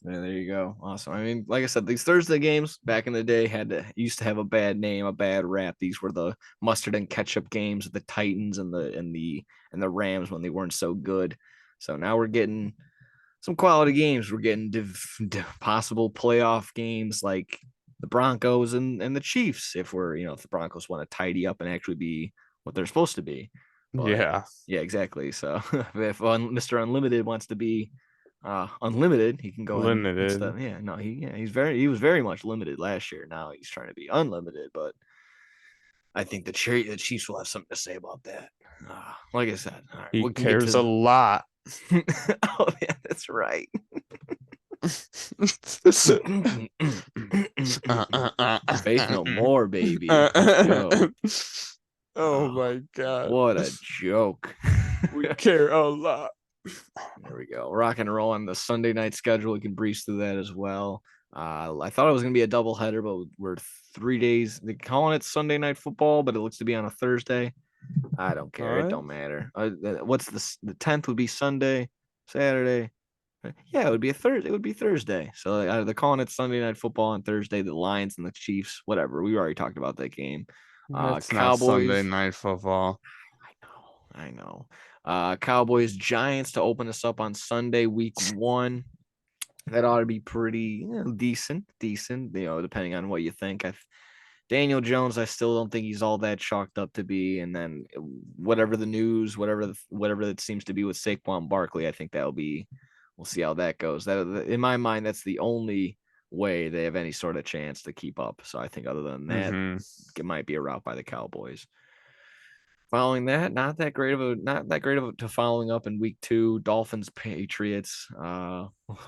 Yeah, there you go. Awesome. I mean, like I said, these Thursday games back in the day used to have a bad name, a bad rap. These were the mustard and ketchup games of the Titans and the Rams when they weren't so good. So now we're getting some quality games. We're getting possible playoff games like the Broncos and the Chiefs. If the Broncos want to tidy up and actually be what they're supposed to be. But Yeah. yeah, exactly. So if Mr. Unlimited wants to be unlimited, he can go ahead and Limited. stuff. Yeah, no, he was very much limited last year. Now he's trying to be unlimited, but I think the Chiefs will have something to say about that. Like I said, all right, He we can get cares a to. lot. Oh yeah, that's right. Faith no more, baby. Let's go. Oh my god. What a joke. We care a lot. There we go. Rock and roll on the Sunday night schedule. We can breeze through that as well. I thought it was going to be a doubleheader, but we're 3 days. They're calling it Sunday night football, but it looks to be on a Thursday. I don't care. It What? don't matter. What's the 10th would be Sunday, Saturday. Yeah, it would be a Thursday. It would be Thursday. So they're calling it Sunday night football on Thursday. The Lions and the Chiefs, whatever. We already talked about that game. That's not Sunday Cowboys. night football. I know. Cowboys Giants to open us up on Sunday, week 1. That ought to be pretty decent. Depending on what you think. Daniel Jones, I still don't think he's all that chalked up to be. And then whatever the news, whatever that seems to be with Saquon Barkley, I think that'll be. We'll see how that goes. That in my mind, that's the only way they have any sort of chance to keep up. So I think other than that, it might be a route by the Cowboys. Following that, not that great of a to following up in week 2, Dolphins Patriots.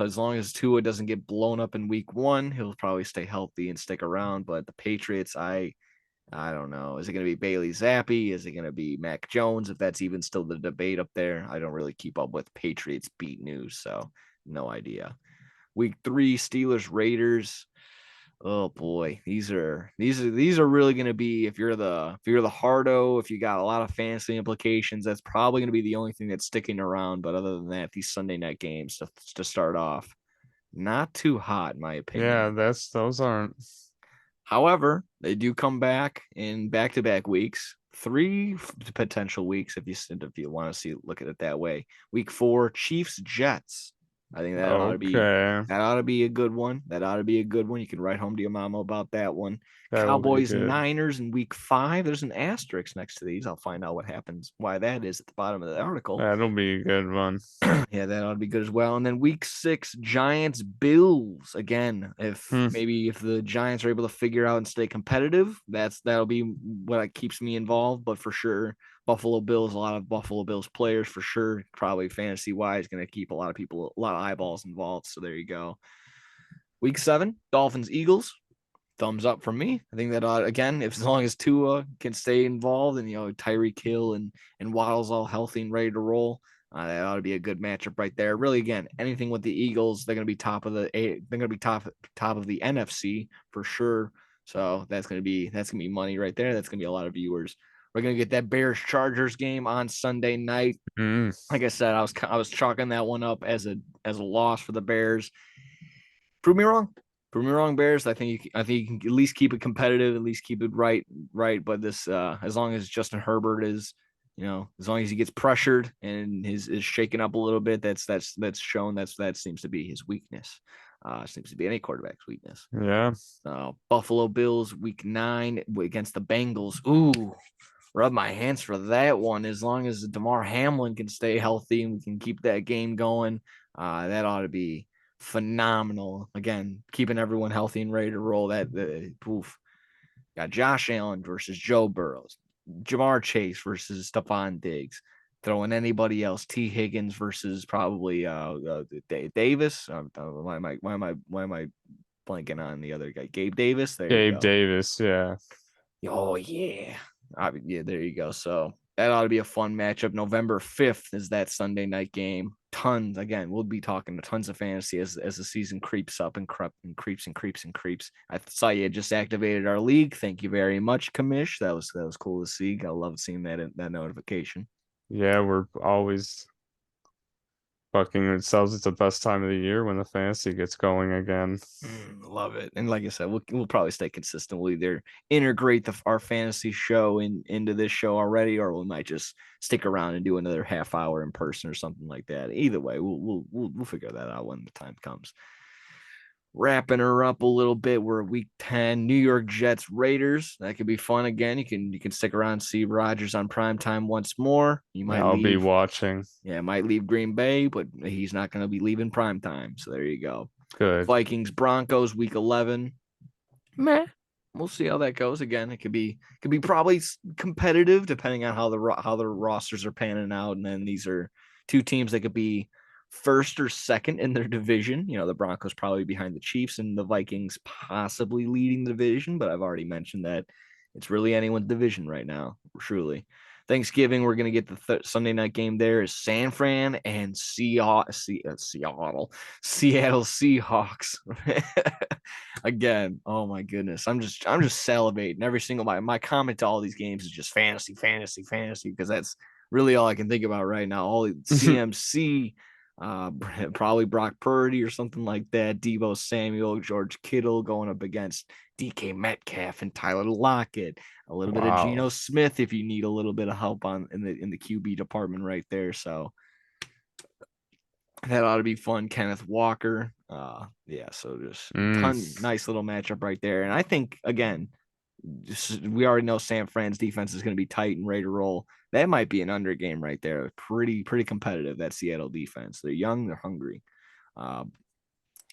As long as Tua doesn't get blown up in week 1, he'll probably stay healthy and stick around. But the Patriots, I don't know. Is it going to be Bailey Zappi? Is it going to be Mac Jones? If that's even still the debate up there, I don't really keep up with Patriots beat news, so no idea. Week 3, Steelers Raiders. Oh boy, these are really going to be, if you're the hardo, if you got a lot of fantasy implications, that's probably going to be the only thing that's sticking around. But other than that, these Sunday night games to start off, not too hot in my opinion. Yeah, those aren't. However, they do come back in back-to-back weeks, 3 potential weeks if you want to look at it that way. Week 4, Chiefs Jets. I think that ought to be a good one. You can write home to your mama about that one. That'll be Cowboys good. Niners in week 5. There's an asterisk next to these. I'll find out what happens, why that is at the bottom of the article. That'll be a good one. Yeah, that ought to be good as well. And then week 6, Giants Bills. Again, if the Giants are able to figure out and stay competitive, that'll be what keeps me involved. But for sure, Buffalo Bills, a lot of Buffalo Bills players for sure, probably fantasy wise, going to keep a lot of eyeballs involved. So there you go. Week 7, Dolphins Eagles. Thumbs up from me. I think that again, as long as Tua can stay involved and Tyreek Hill and Waddle's all healthy and ready to roll, that ought to be a good matchup right there. Really, again, anything with the Eagles, they're going to be top of the NFC for sure. So that's going to be money right there. That's going to be a lot of viewers. We're going to get that Bears Chargers game on Sunday night. Like I said, I was chalking that one up as a loss for the Bears. Prove me wrong, Bears. I think you can at least keep it competitive, at least keep it right. But this, as long as Justin Herbert is, as long as he gets pressured and is shaken up a little bit, that's shown that seems to be his weakness. Seems to be any quarterback's weakness. Yeah. Buffalo Bills week 9 against the Bengals. Ooh, rub my hands for that one. As long as DeMar Hamlin can stay healthy and we can keep that game going, that ought to be phenomenal. Again, keeping everyone healthy and ready to roll. Got Josh Allen versus Joe Burrows, Jamar Chase versus Stephon Diggs, throwing anybody else. T. Higgins versus probably Davis. Why am I blanking on the other guy? Gabe Davis. Gabe Davis. Yeah. Oh yeah. Yeah, there you go. So that ought to be a fun matchup. November 5th is that Sunday night game. We'll be talking to tons of fantasy as the season creeps up and creeps. I saw you just activated our league. Thank you very much, Kamish. That was cool to see. I love seeing that notification. Yeah, we're always fucking ourselves. It's the best time of the year when the fantasy gets going again. Love it. And like I said, we'll probably stay consistent. We'll either integrate our fantasy show into this show already, or we might just stick around and do another half hour in person or something like that. Either way, we'll figure that out when the time comes. Wrapping her up a little bit, we're at week 10, New York Jets Raiders. That could be fun again. You can stick around and see Rodgers on primetime once more. I'll be watching. Yeah, might leave Green Bay, but he's not going to be leaving primetime. So there you go. Good. Vikings Broncos week 11. Meh. We'll see how that goes. Again, it could be probably competitive depending on how the rosters are panning out. And then these are two teams that could be first or second in their division. The Broncos probably behind the Chiefs and the Vikings possibly leading the division. But I've already mentioned that it's really anyone's division right now, truly. Thanksgiving, we're going to get the Sunday night game there is San Fran and Seattle Seahawks. Again, oh my goodness. I'm just salivating. Every single my comment to all these games is just fantasy, because that's really all I can think about right now. All CMC, probably Brock Purdy or something like that. Deebo Samuel, George Kittle going up against DK Metcalf and Tyler Lockett. A little bit of Geno Smith if you need a little bit of help in the QB department right there. So that ought to be fun. Kenneth Walker. Yeah, so just Mm. nice little matchup right there. And I think again, we already know San Fran's defense is going to be tight and ready to roll. That might be an under game right there. Pretty competitive, that Seattle defense. They're young, they're hungry.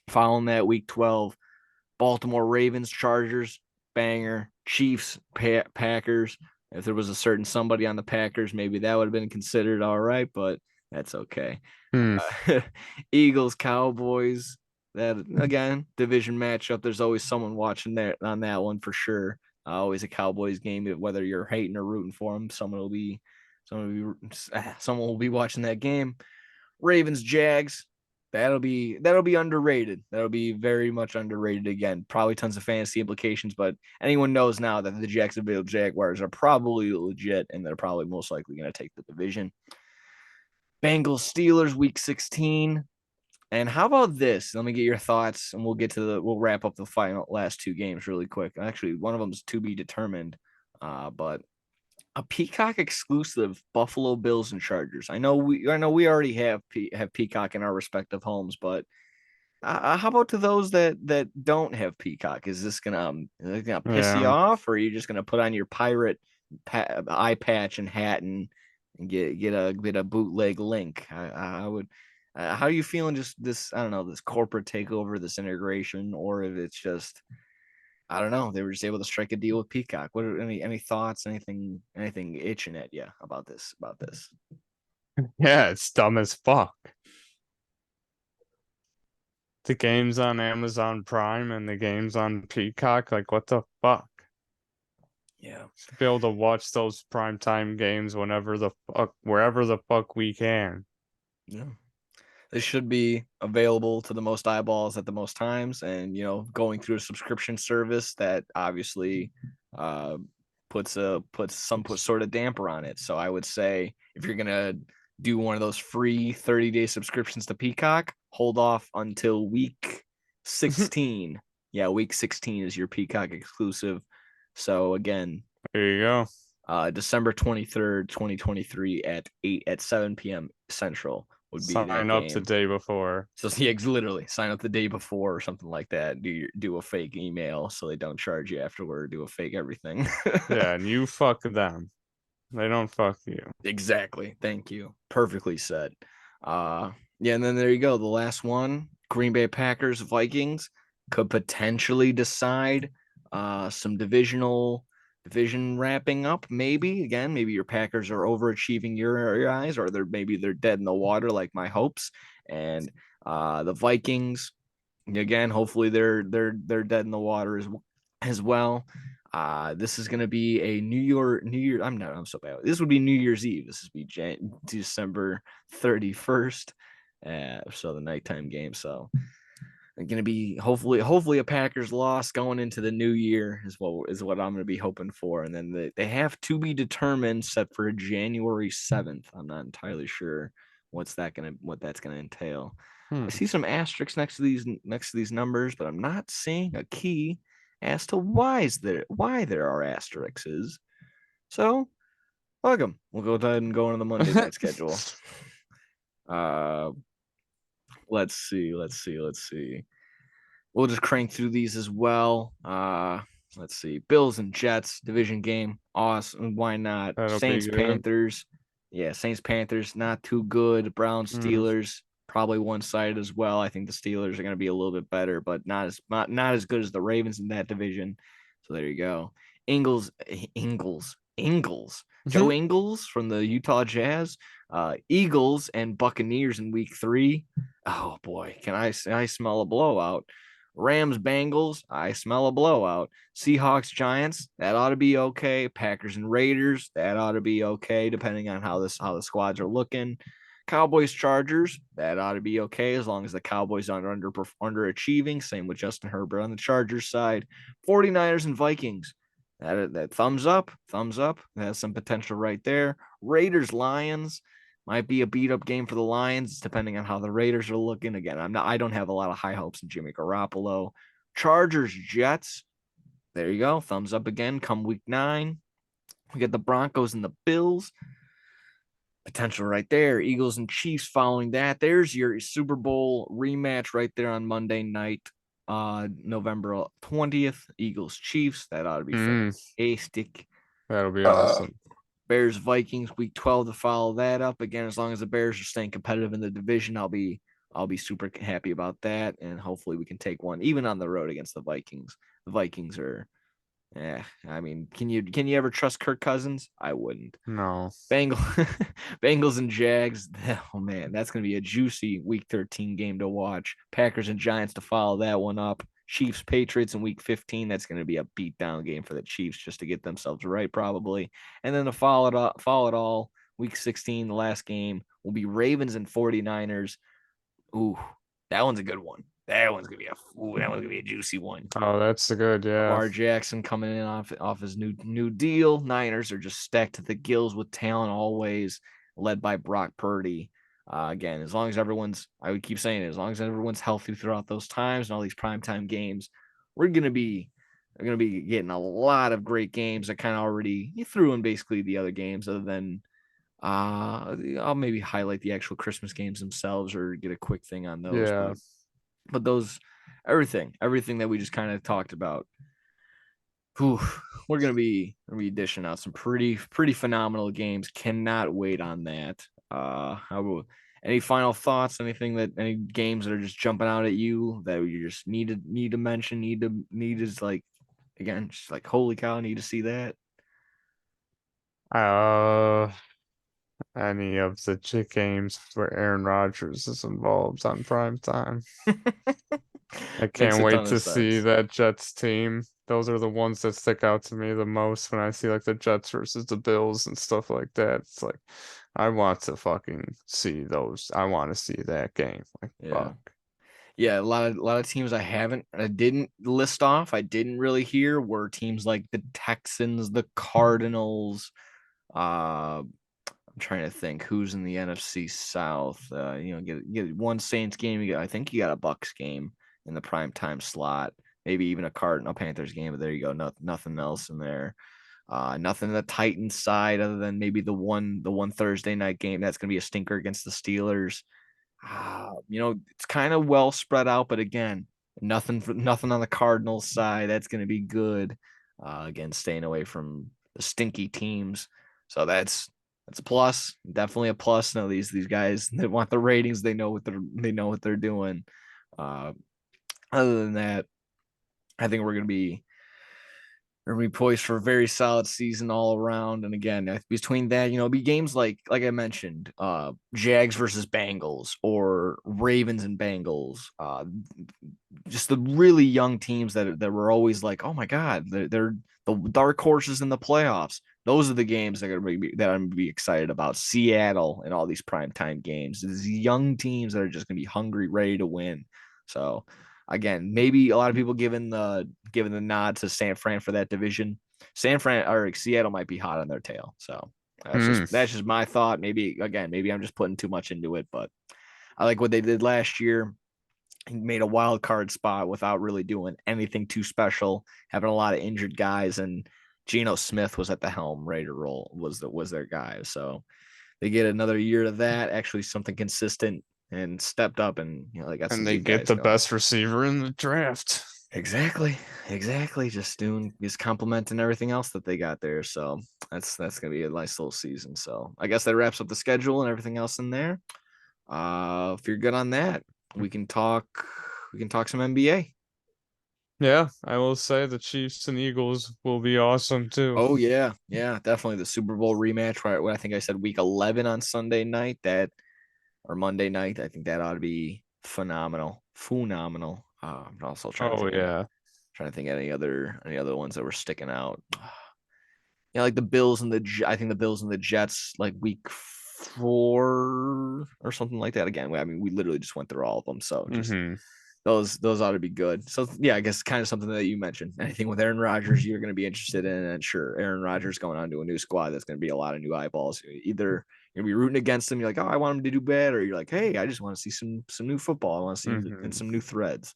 Following that, week 12, Baltimore Ravens, Chargers, banger. Chiefs, Packers. If there was a certain somebody on the Packers, maybe that would have been considered all right, but that's okay. Eagles, Cowboys. That again, division matchup. There's always someone watching there on that one for sure. Always a Cowboys game. Whether you're hating or rooting for them, someone will be watching that game. Ravens, Jags. That'll be underrated. That'll be very much underrated again. Probably tons of fantasy implications, but anyone knows now that the Jacksonville Jaguars are probably legit and they're probably most likely going to take the division. Bengals, Steelers, week 16. And how about this? Let me get your thoughts, and we'll wrap up the final last two games really quick. Actually, one of them is to be determined, but a Peacock exclusive Buffalo Bills and Chargers. I know we already have Peacock in our respective homes, but how about to those that don't have Peacock? Is this gonna piss you off, or are you just gonna put on your pirate eye patch and hat and get a bootleg link? I would. How are you feeling? Just this, I don't know, this corporate takeover, this integration, or if it's just, I don't know, they were just able to strike a deal with Peacock. What are any thoughts? Anything itching at you about this? Yeah, it's dumb as fuck. The game's on Amazon Prime and the game's on Peacock. Like, what the fuck? Yeah. Should be able to watch those primetime games wherever the fuck we can. Yeah. They should be available to the most eyeballs at the most times, and going through a subscription service that obviously puts some sort of damper on it. So I would say if you're gonna do one of those free 30-day subscriptions to Peacock, hold off until week 16. Yeah, week 16 is your Peacock exclusive. So again, there you go. December 23rd, 2023 at 7 p.m. Central. Would be sign up the day before. So yeah, literally sign up the day before or something like that. Do a fake email so they don't charge you afterward. Do a fake everything. Yeah, and you fuck them. They don't fuck you. Exactly. Thank you. Perfectly said. Yeah, and then there you go. The last one, Green Bay Packers, Vikings could potentially decide some division wrapping up. Maybe your Packers are overachieving your eyes, or they're dead in the water like my hopes. And the Vikings, again, hopefully they're dead in the water as well. This is going to be a New Year. I'm so bad. This would be New Year's Eve. This would be December 31st. So the nighttime game. So going to be hopefully a Packers loss going into the new year is what I'm going to be hoping for. And then they have to be determined set for January 7th. I'm not entirely sure what that's going to entail. I see some asterisks next to these numbers, but I'm not seeing a key as to why there are asterisks. So, fuck them. We'll go ahead and go into the Monday night schedule. Let's see. We'll just crank through these as well. Let's see. Bills and Jets division game. Awesome. Why not? Saints Panthers. Yeah, Saints Panthers not too good. Browns Steelers probably one-sided as well. I think the Steelers are going to be a little bit better, but not as good as the Ravens in that division. So there you go. Ingles. Joe Ingles from the Utah Jazz. Eagles and Buccaneers in week 3. Oh boy, can I smell a blowout. Rams Bengals, I smell a blowout. Seahawks Giants, that ought to be okay. Packers and Raiders, that ought to be okay, depending on how the squads are looking. Cowboys Chargers, that ought to be okay as long as the Cowboys aren't underachieving. Same with Justin Herbert on the Chargers side. 49ers and Vikings, that thumbs up. That's some potential right there. Raiders Lions. Might be a beat up game for the Lions, depending on how the Raiders are looking. Again, I don't have a lot of high hopes in Jimmy Garoppolo. Chargers, Jets. There you go. Thumbs up again. Come week 9. We get the Broncos and the Bills. potential right there. Eagles and Chiefs following that. There's your Super Bowl rematch right there on Monday night, November 20th. Eagles Chiefs. That ought to be fantastic. That'll be awesome. Bears Vikings week 12 to follow that up. Again, as long as the Bears are staying competitive in the division, I'll be super happy about that. And hopefully we can take one even on the road against the Vikings. The Vikings are I mean, can you ever trust Kirk Cousins? I wouldn't. No. Bengals and Jags. Oh man, that's gonna be a juicy week 13 game to watch. Packers and Giants to follow that one up. Chiefs Patriots in week 15. That's gonna be a beatdown game for the Chiefs just to get themselves right, probably. And then to follow it all, week 16, the last game will be Ravens and 49ers. Ooh, that one's a good one. That one's gonna be a juicy one. Oh, that's a good, yeah. Lamar Jackson coming in off his new deal. Niners are just stacked to the gills with talent, always led by Brock Purdy. Again, as long as I would keep saying it, as long as everyone's healthy throughout those times and all these primetime games, we're gonna be getting a lot of great games. I kind of already threw in basically the other games, other than I'll maybe highlight the actual Christmas games themselves or get a quick thing on those. Yeah. But those everything that we just kind of talked about. Whew, we're gonna be dishing out some pretty phenomenal games. Cannot wait on that. Any final thoughts? Any games that are just jumping out at you that you just need to mention? Need is like, again, just like, holy cow, need to see that. Any of the games where Aaron Rodgers is involved on prime time. I Makes can't a wait ton to of see sense. that Jets team. Those are the ones that stick out to me the most when I see like the Jets versus the Bills and stuff like that. It's like I want to fucking see those. I want to see that game. Like Yeah. fuck. Yeah, a lot of teams I didn't list off. I didn't really hear were teams like the Texans, the Cardinals. I'm trying to think who's in the NFC South. Get one Saints game. I think you got a Bucks game in the prime time slot. Maybe even a Cardinal Panthers game. But there you go. Nothing else in there. Nothing in the Titans side other than maybe the one Thursday night game that's going to be a stinker against the Steelers. It's kind of well spread out, but again, nothing on the Cardinals side. That's going to be good. Again, staying away from the stinky teams. So that's a plus. Definitely a plus. No, these guys that want the ratings, they know what they're doing. Uh, Other than that, I think we're gonna be poised for a very solid season all around. And again, between that, be games like I mentioned, Jags versus Bengals or Ravens and Bengals, just the really young teams that were always like, oh my god, they're the dark horses in the playoffs. Those are the games that I'm gonna be excited about. Seattle and all these primetime games. These young teams that are just gonna be hungry, ready to win. So again, maybe a lot of people giving the nod to San Fran for that division. San Fran or Seattle might be hot on their tail. So that's just my thought. Maybe I'm just putting too much into it, but I like what they did last year. He made a wild card spot without really doing anything too special, having a lot of injured guys, and Geno Smith was at the helm, ready to roll. Was their guy. So they get another year of that, actually something consistent, and stepped up, and they got some And they good get guys the going. best receiver in the draft. Exactly. Just complimenting everything else that they got there. So that's gonna be a nice little season. So I guess that wraps up the schedule and everything else in there. If you're good on that, we can talk. We can talk some NBA. Yeah, I will say the Chiefs and Eagles will be awesome too. Oh yeah, definitely the Super Bowl rematch. Right, what I think I said week 11 on Sunday night. That or Monday night. I think that ought to be phenomenal. Phenomenal. I'm also Oh yeah. trying to think any other ones that were sticking out. Yeah, like the Bills and I think the Bills and the Jets, like week 4 or something like that. Again, we literally just went through all of them, so just Mm-hmm. those ought to be good. So yeah, I guess kind of something that you mentioned. Anything with Aaron Rodgers, you're going to be interested in, and sure, Aaron Rodgers going on to a new squad, that's going to be a lot of new eyeballs. Either you're gonna be rooting against him, you're like, oh, I want him to do bad, or you're like, hey, I just want to see some new football. I want to see him in Mm-hmm. some new threads.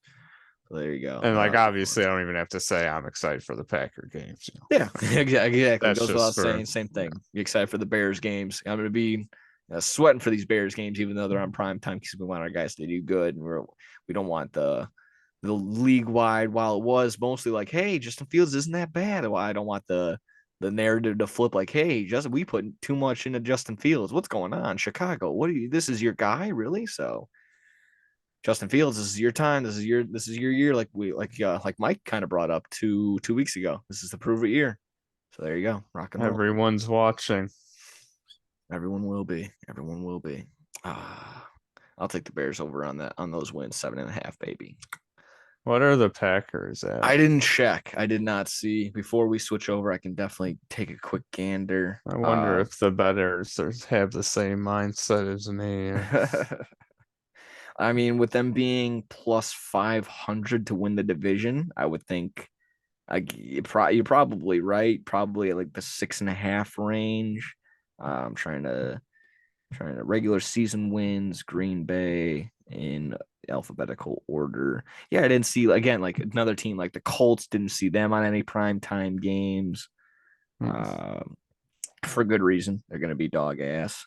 So there you go. And That like ought to be fun. obviously I don't even have to say I'm excited for the Packer games. Yeah, exactly. That's Goes just without for saying. Same thing. You excited for the Bears games? I'm gonna be sweating for these Bears games, even though they're on prime time, because we want our guys to do good, and we don't want the league wide. While it was mostly like, hey, Justin Fields isn't that bad. Well, I don't want the narrative to flip like, hey, Justin, we put too much into Justin Fields. What's going on, Chicago? What are you? This is your guy, really? So Justin Fields, this is your time. This is your year. Like Mike kind of brought up two weeks ago. This is the prove it year. So there you go. Rock and roll. Everyone's watching. Everyone will be. Everyone will be. I'll take the Bears over on those wins, 7.5, baby. What are the Packers at? I didn't check. I did not see. Before we switch over, I can definitely take a quick gander. I wonder if the betters have the same mindset as me. I mean, with them being plus 500 to win the division, I would think you're probably right. Probably at like the 6.5 range. I'm trying to regular season wins, Green Bay in alphabetical order. Yeah, I didn't see again like another team like the Colts, didn't see them on any primetime games. For good reason. They're gonna be dog ass.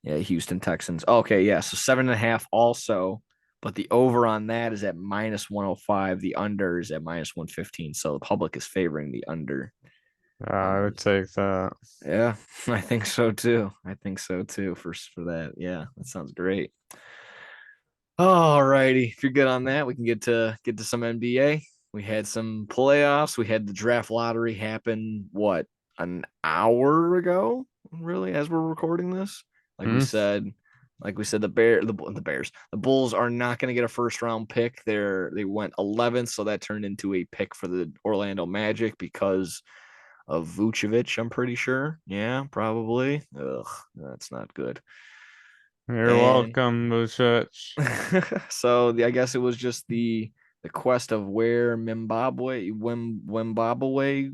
Yeah, Houston Texans. Okay, yeah, so 7.5 also, but the over on that is at minus 105. The under is at minus 115. So the public is favoring the under. I would take that. Yeah, I think so too. I think so too for that. Yeah, that sounds great. All righty. If you're good on that, we can get to some NBA. We had some playoffs. We had the draft lottery happen, what, an hour ago, really, as we're recording this. Like we said, the Bears, the Bulls are not going to get a first round pick. They went 11th, so that turned into a pick for the Orlando Magic because of Vucevic, I'm pretty sure. Yeah, probably. Ugh, that's not good. You're And welcome, Vucevic. so I guess it was just the quest of where Wembabwe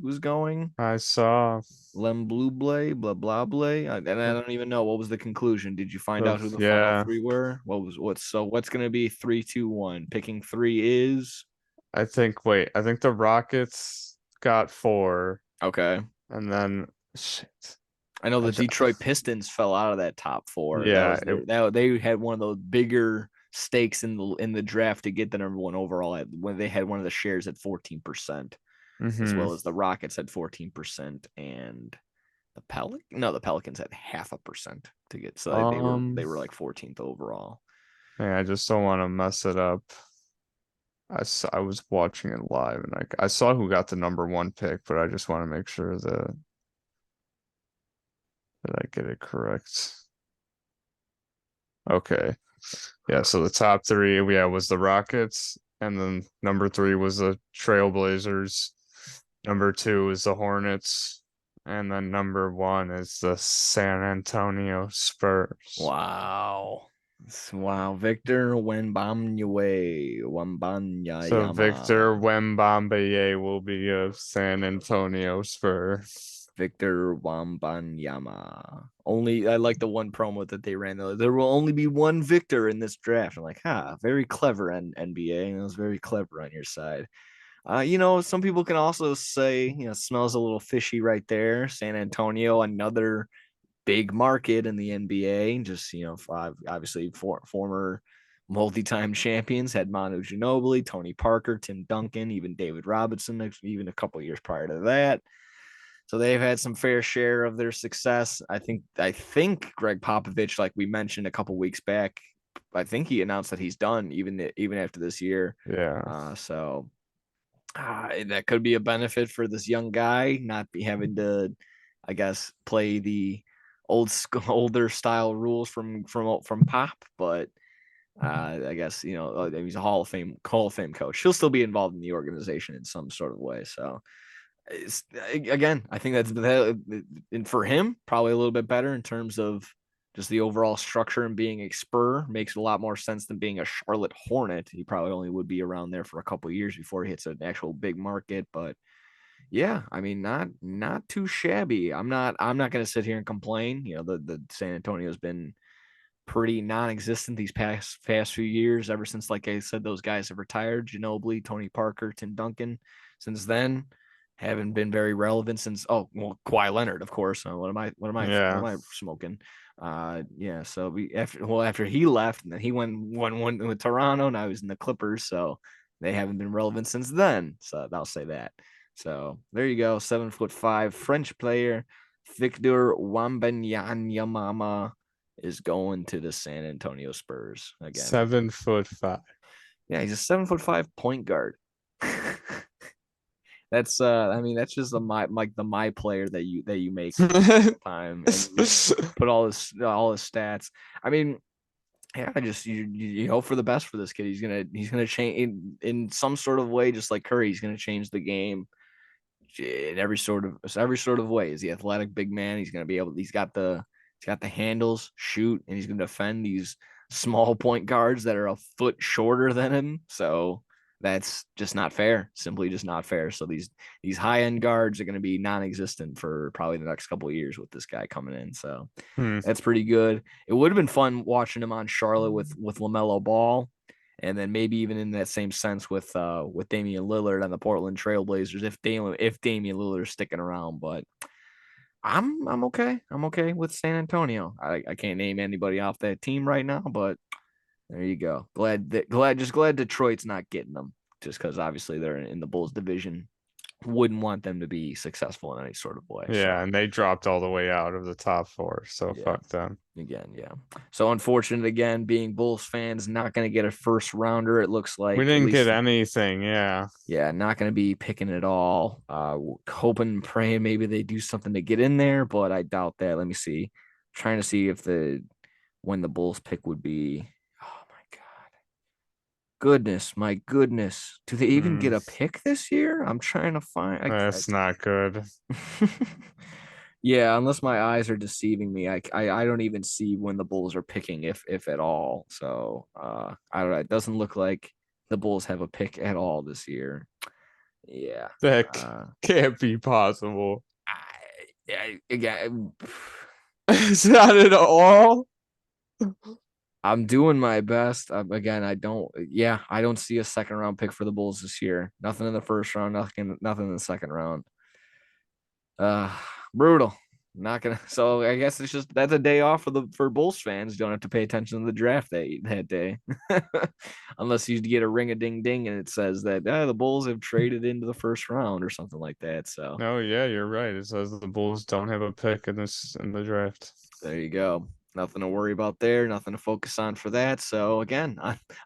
was going. I saw. Lembluble, blah blah blah. And I don't even know what was the conclusion. Did you find out who the final Yeah, three were? What's gonna be 3-2-1? Picking three is I think. Wait, I think the Rockets got 4, okay. and then shit. I know I the ju- Detroit Pistons fell out of that top four. That yeah, was they had one of those bigger stakes in the draft to get the number one overall at when they had one of the shares at 14%, as well as the Rockets had 14%, and the Pelicans had 0.5% to get. So they were like 14th overall. I just don't want to mess it up. I was watching it live, and I saw who got the number 1 pick, but I just want to make sure that I get it correct. Okay. Yeah, so the top 3, was the Rockets, and then number 3 was the Trailblazers. Number 2 is the Hornets, and then number 1 is the San Antonio Spurs. Wow. Wow, Victor Wembanyama. So Victor Wembanyama will be a San Antonio Spur. Victor Wembanyama. Only I like the one promo that they ran though. There will only be one Victor in this draft. I'm like, very clever, NBA. And it was very clever on your side. Some people can also say, smells a little fishy right there. San Antonio, another big market in the NBA. Just, obviously former multi-time champions had Manu Ginobili, Tony Parker, Tim Duncan, even David Robinson, even a couple years prior to that. So they've had some fair share of their success. I think Greg Popovich, like we mentioned a couple weeks back, I think he announced that he's done even after this year. Yeah. So that could be a benefit for this young guy, not be having to, I guess, play the older style rules from Pop. But I guess he's a Hall of Fame coach. He'll still be involved in the organization in some sort of way. So again, I think and for him probably a little bit better in terms of just the overall structure, and being a Spur makes a lot more sense than being a Charlotte Hornet. He probably only would be around there for a couple of years before he hits an actual big market. But yeah, I mean, not too shabby. I'm not going to sit here and complain. The San Antonio's been pretty non-existent these past few years, ever since, like I said, those guys have retired. Ginobili, Tony Parker, Tim Duncan. Since then, haven't been very relevant since. Oh well, Kawhi Leonard, of course. What Yeah. am I smoking? Yeah. So after he left, and then he won one with Toronto. Now he's in the Clippers, so they haven't been relevant since then. So I'll say that. So there you go. 7'5" French player Victor Wembanyama is going to the San Antonio Spurs again. 7'5". Yeah, he's a 7'5" point guard. That's I mean that's just the my player that you make time and you put all his stats. I mean, yeah, I just you hope for the best for this kid. He's gonna change in some sort of way, just like Curry. He's gonna change the game in every sort of way. He's the athletic big man. He's gonna be able. He's got the handles, shoot, and he's gonna defend these small point guards that are a foot shorter than him. So that's just not fair. Simply just not fair. So these high end guards are going to be non-existent for probably the next couple of years with this guy coming in. So that's pretty good. It would have been fun watching him on Charlotte with LaMelo Ball, and then maybe even in that same sense with Damian Lillard on the Portland Trailblazers if Damian Lillard is sticking around. But I'm okay. I'm okay with San Antonio. I can't name anybody off that team right now, but there you go. Glad Detroit's not getting them, just because obviously they're in the Bulls division. Wouldn't want them to be successful in any sort of way. Yeah, So and they dropped all the way out of the top 4, so yeah, fuck them. again, yeah. So unfortunate again, being Bulls fans, not going to get a first rounder. It looks We like at didn't get least, anything, yeah. yeah, not going to be picking at all. Hoping and praying maybe they do something to get in there, but I doubt that. Let me see. Trying to see if when the Bulls pick would be. Oh my god. Goodness, my goodness. Do they even Hmm, get a pick this year? I'm trying to find. that's not good. Yeah, unless my eyes are deceiving me, I don't even see when the Bulls are picking, if at all. So I don't know. It doesn't look like the Bulls have a pick at all this year. Yeah. That can't be possible. Again, Is that at all? I'm doing my best. Again, I don't. Yeah, I don't see a second round pick for the Bulls this year. Nothing in the first round. Nothing in the second round. Uh, Brutal. Not gonna. So I guess it's just that's a day off for Bulls fans. You don't have to pay attention to the draft that day, unless you get a ring a ding ding and it says that the Bulls have traded into the first round or something like that. So No, yeah, you're right. It says the Bulls don't have a pick in the draft. there you go. Nothing to worry about there. Nothing to focus on for that. So again,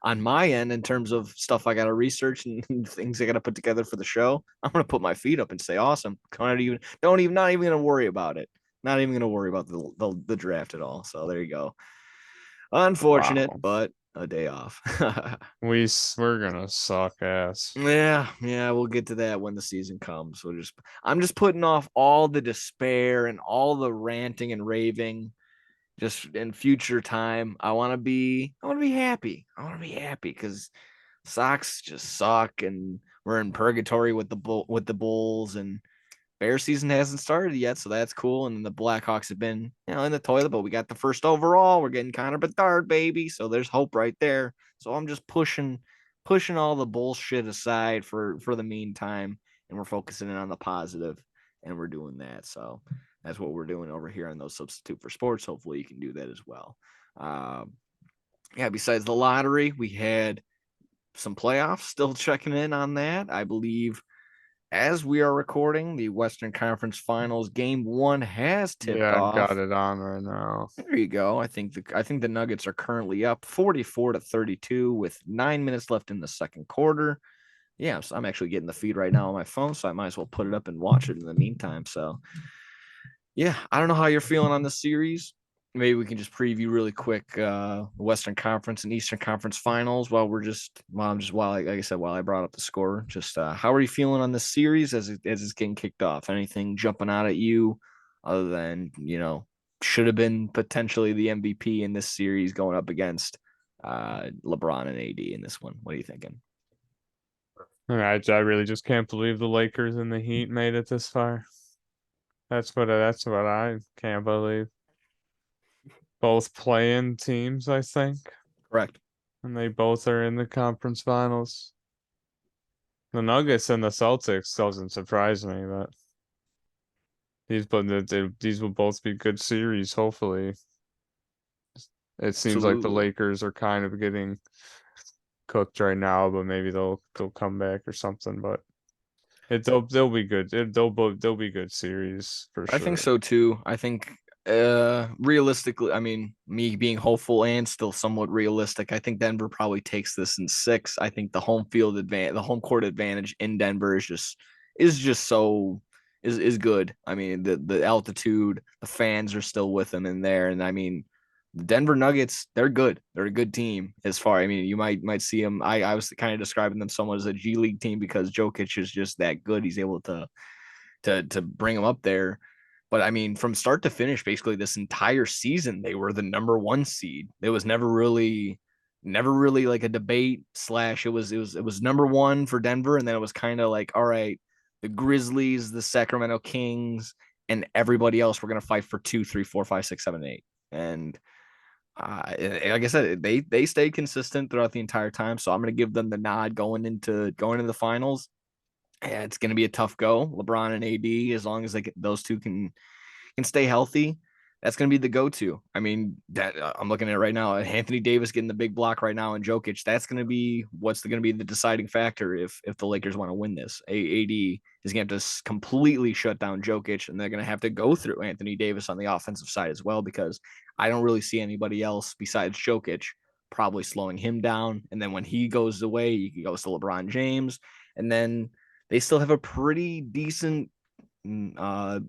on my end, in terms of stuff I got to research and things I got to put together for the show, I'm gonna put my feet up and say, awesome. Not even gonna worry about it. Not even gonna worry about the draft at all. So there you go. Unfortunate, Wow. but a day off. We're gonna suck ass. Yeah, we'll get to that when the season comes. I'm just putting off all the despair and all the ranting and raving just in future time. I want to be happy. I want to be happy because Sox just suck and we're in purgatory with the Bulls, and Bear season hasn't started yet, so that's cool. And then the Blackhawks have been, in the toilet, but we got the first overall. We're getting Connor Bedard, baby. So there's hope right there. So I'm just pushing all the bullshit aside for the meantime, and we're focusing in on the positive, and we're doing that. So that's what we're doing over here on those Substitute for Sports. Hopefully you can do that as well. Yeah, besides the lottery, we had some playoffs still checking in on that. I believe as we are recording, the Western Conference Finals game 1 has tipped Yeah, I've got off. it on right now. There you go. I think the Nuggets are currently up 44-32 with 9 minutes left in the second quarter. Yeah, so I'm actually getting the feed right now on my phone, so I might as well put it up and watch it in the meantime. So yeah, I don't know how you're feeling on this series. Maybe we can just preview really quick Western Conference and Eastern Conference Finals while like I said, while I brought up the score. Just how are you feeling on this series as it's getting kicked off? Anything jumping out at you other than should have been potentially the MVP in this series going up against LeBron and AD in this one? What are you thinking? I really just can't believe the Lakers and the Heat made it this far. That's what I can't believe. Both playing teams, I think, Correct. and they both are in the conference finals. The Nuggets and the Celtics doesn't surprise me, but these will both be good series, hopefully. It seems like the Absolutely. Lakers are kind of getting cooked right now, but maybe they'll come back or something. But they'll be good. They'll be good series for I think sure. so too. I think realistically, I mean, me being hopeful and still somewhat realistic, I think Denver probably takes this in 6. I think the home court advantage in Denver is just so is good. I mean, the altitude, the fans are still with them in there, and I mean, the Denver Nuggets, they're good. They're a good team as far. I mean, you might see them. I was kind of describing them somewhat as a G League team because Jokic is just that good. He's able to bring them up there. But I mean, from start to finish, basically this entire season, they were the number 1 seed. It was never really like a debate slash. It was number 1 for Denver, and then it was kind of like, all right, the Grizzlies, the Sacramento Kings, and everybody else were gonna fight for 2, 3, 4, 5, 6, 7, 8. And like I said, they stayed consistent throughout the entire time. So I'm gonna give them the nod going into the finals. Yeah, it's going to be a tough go. LeBron and AD, as long as those two can stay healthy, that's going to be the go-to. I mean, that I'm looking at it right now. Anthony Davis getting the big block right now, and Jokic. That's going to be what's going to be the deciding factor if the Lakers want to win this. AD is going to have to completely shut down Jokic, and they're going to have to go through Anthony Davis on the offensive side as well, because I don't really see anybody else besides Jokic probably slowing him down. And then when he goes away, he goes to LeBron James, and then they still have a pretty decent what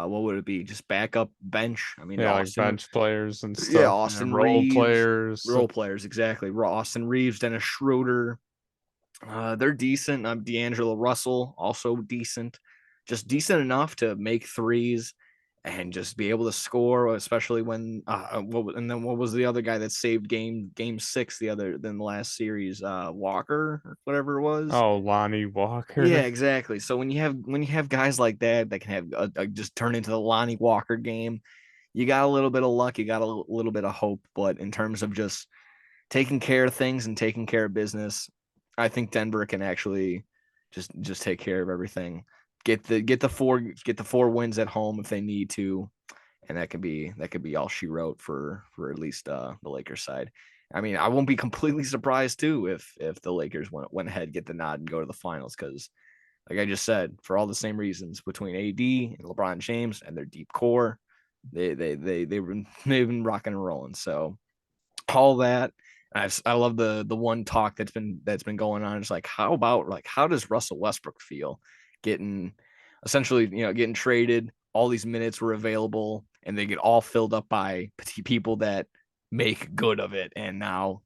would it be? Just backup bench. I mean, Yeah, like bench players and Yeah, stuff. Yeah, Austin role Reeves, players. role players, exactly. Austin Reeves, Dennis Schroeder. They're decent. D'Angelo Russell, also decent. Just decent enough to make threes and just be able to score, especially when and then what was the other guy that saved game 6 than the last series? Walker or whatever it was. Oh, Lonnie Yeah, Walker. exactly. So when you have guys like that can have just turn into the Lonnie Walker game, you got a little bit of luck, you got a little bit of hope, but in terms of just taking care of things and taking care of business, I think Denver can actually just take care of everything. Get the four wins at home if they need to, and that could be all she wrote for at least the Lakers side. I mean, I won't be completely surprised too if the Lakers went ahead, get the nod, and go to the finals because, like I just said, for all the same reasons between AD and LeBron James and their deep core, they've been rocking and rolling. So all that. I love the one talk that's been going on. It's like, how does Russell Westbrook feel getting essentially getting traded? All these minutes were available, and they get all filled up by people that make good of it. And now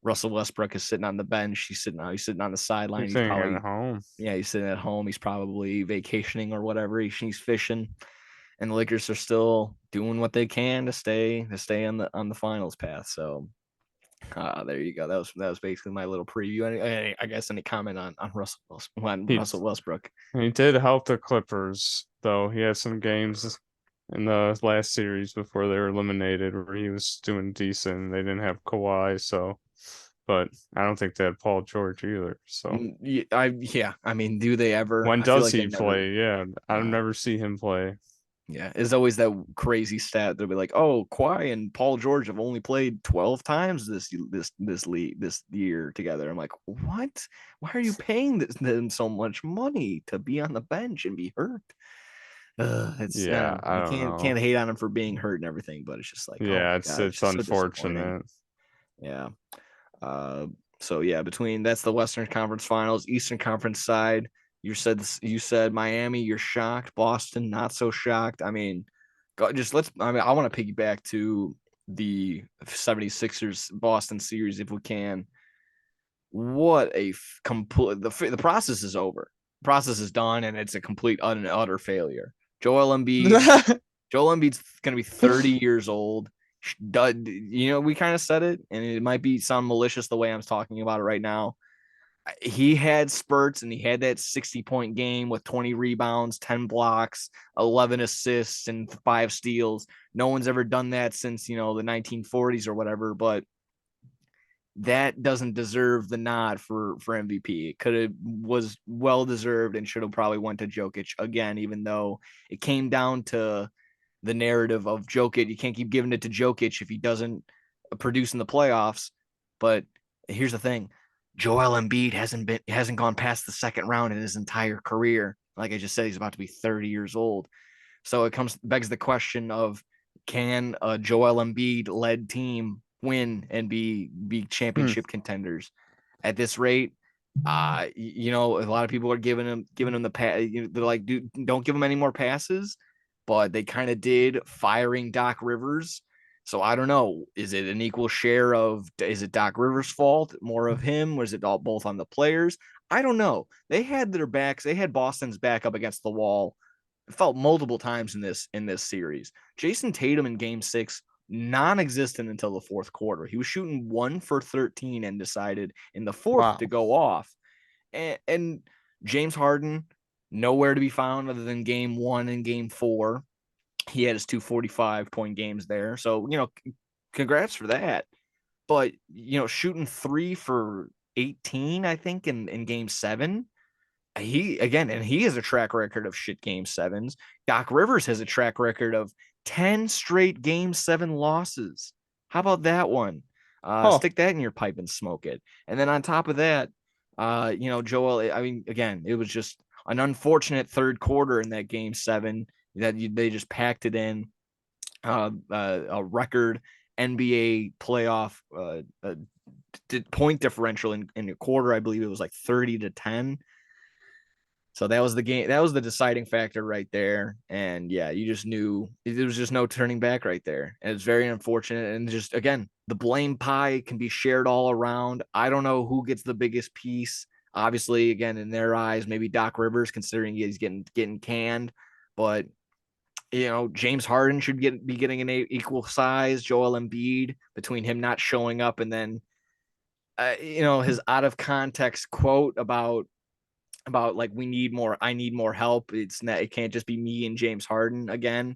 Russell Westbrook is sitting on the bench. He's sitting on the sideline. He's He's sitting at probably home. yeah he's sitting at home. He's probably vacationing or whatever. He's fishing, and the Lakers are still doing what they can to stay on the finals path. So there you go. That was basically my little preview. I guess any comment on He Russell Westbrook? he did help the Clippers, though. He had some games in the last series before they were eliminated where he was doing decent. They didn't have Kawhi, so but I don't think they had Paul George either. So Yeah. I mean, do they ever? when I feel does like they he never. play? Yeah, I Yeah. never see him play. Yeah, it's always that crazy stat. They'll be like, "Oh, Kawhi and Paul George have only played 12 times this year together." I'm like, "What? Why are you paying them so much money to be on the bench and be hurt?" It's Yeah, I you don't can't know. hate on him for being hurt and everything, but it's just like, oh Yeah, my it's god, it's it's just so disappointing. unfortunate. Yeah. Uh, so yeah, that's the Western Conference Finals. Eastern Conference side, you said Miami, you're shocked. Boston, not so shocked. I mean, I want to piggyback to the 76ers Boston series if we can. What a complete the process is over. The process is done, and it's a complete and utter failure. Joel Embiid Joel Embiid's going to be 30 years old. We kind of said it, and it might be sound malicious the way I'm talking about it right now. He had spurts, and he had that 60-point game with 20 rebounds, 10 blocks, 11 assists, and 5 steals. No one's ever done that since the 1940s or whatever. But that doesn't deserve the nod for MVP. It could have was well deserved and should have probably went to Jokic again, even though it came down to the narrative of Jokic. You can't keep giving it to Jokic if he doesn't produce in the playoffs. But here's the thing: Joel Embiid hasn't gone past the second round in his entire career. Like I just said, he's about to be 30 years old. So it begs the question of, can a Joel Embiid led team win and be championship contenders at this rate? A lot of people are giving him the pass. They're like, dude, don't give him any more passes, but they kind of did, firing Doc Rivers. So I don't know. Is it an equal share of? Is it Doc Rivers' fault? More of him? Was it all both on the players? I don't know. They had their backs. They had Boston's back up against the wall. It felt multiple times in this series. Jason Tatum in Game 6, non-existent until the fourth quarter. He was shooting 1 for 13 and decided in the fourth to go off. And James Harden, nowhere to be found other than Game 1 and Game 4. He had his 245-point games there. So, congrats for that. But, shooting 3 for 18, I think, in Game 7. He has a track record of shit Game 7s. Doc Rivers has a track record of 10 straight Game 7 losses. How about that one? Stick that in your pipe and smoke it. And then on top of that, Joel, I mean, again, it was just an unfortunate third quarter in that Game 7 that they just packed it in. A record NBA playoff point differential in a quarter. I believe it was like 30-10. So that was the game. That was the deciding factor right there. And yeah, you just knew there was just no turning back right there. And it's very unfortunate. And just, again, the blame pie can be shared all around. I don't know who gets the biggest piece. Obviously, again, in their eyes, maybe Doc Rivers, considering he's getting canned. But James Harden should be getting an equal size. Joel Embiid, between him not showing up and then his out of context quote about like, I need more help. It can't just be me and James Harden again.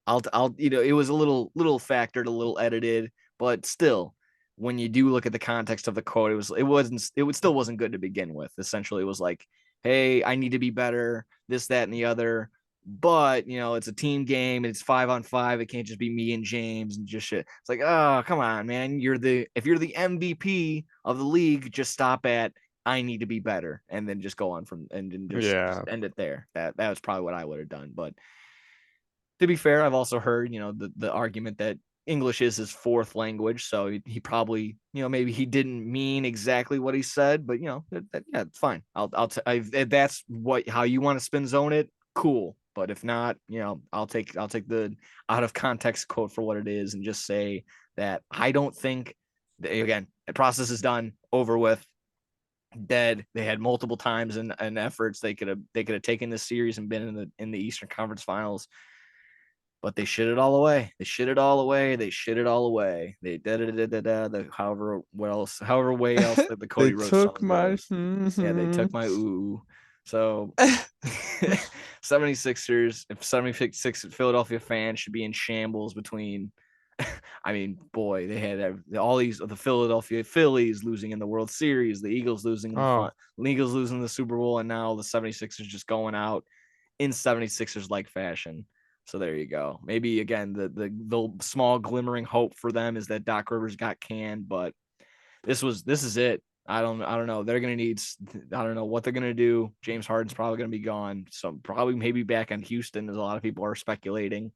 It was a little factored, a little edited, but still, when you do look at the context of the quote, it still wasn't good to begin with. Essentially, it was like, hey, I need to be better, this, that, and the other. But it's a team game. It's 5-on-5. It can't just be me and James and just shit. It's like, oh, come on, man. If you're the MVP of the league, just stop at, I need to be better, and then just go on from and just end it there. That was probably what I would have done. But to be fair, I've also heard the argument that English is his fourth language, so he probably maybe he didn't mean exactly what he said, but yeah, it's fine. If that's how you want to spin zone it, cool. But if not, I'll take the out of context quote for what it is and just say that I don't think again, the process is done, over with, dead. They had multiple times and efforts they could have taken this series and been in the Eastern Conference Finals, but they shit it all away. They shit it all away. They however way else that the Cody Rhodes song goes. Yeah, they took my ooh. So 76ers, if 76 Philadelphia fans should be in shambles between I mean, boy, they had all the Philadelphia Phillies losing in the World Series, the Eagles losing the Eagles losing the Super Bowl, and now the 76ers just going out in 76ers like fashion. So there you go. Maybe again, the small glimmering hope for them is that Doc Rivers got canned, but this is it. I don't know. They're gonna need. I don't know what they're gonna do. James Harden's probably gonna be gone. So probably maybe back in Houston, as a lot of people are speculating.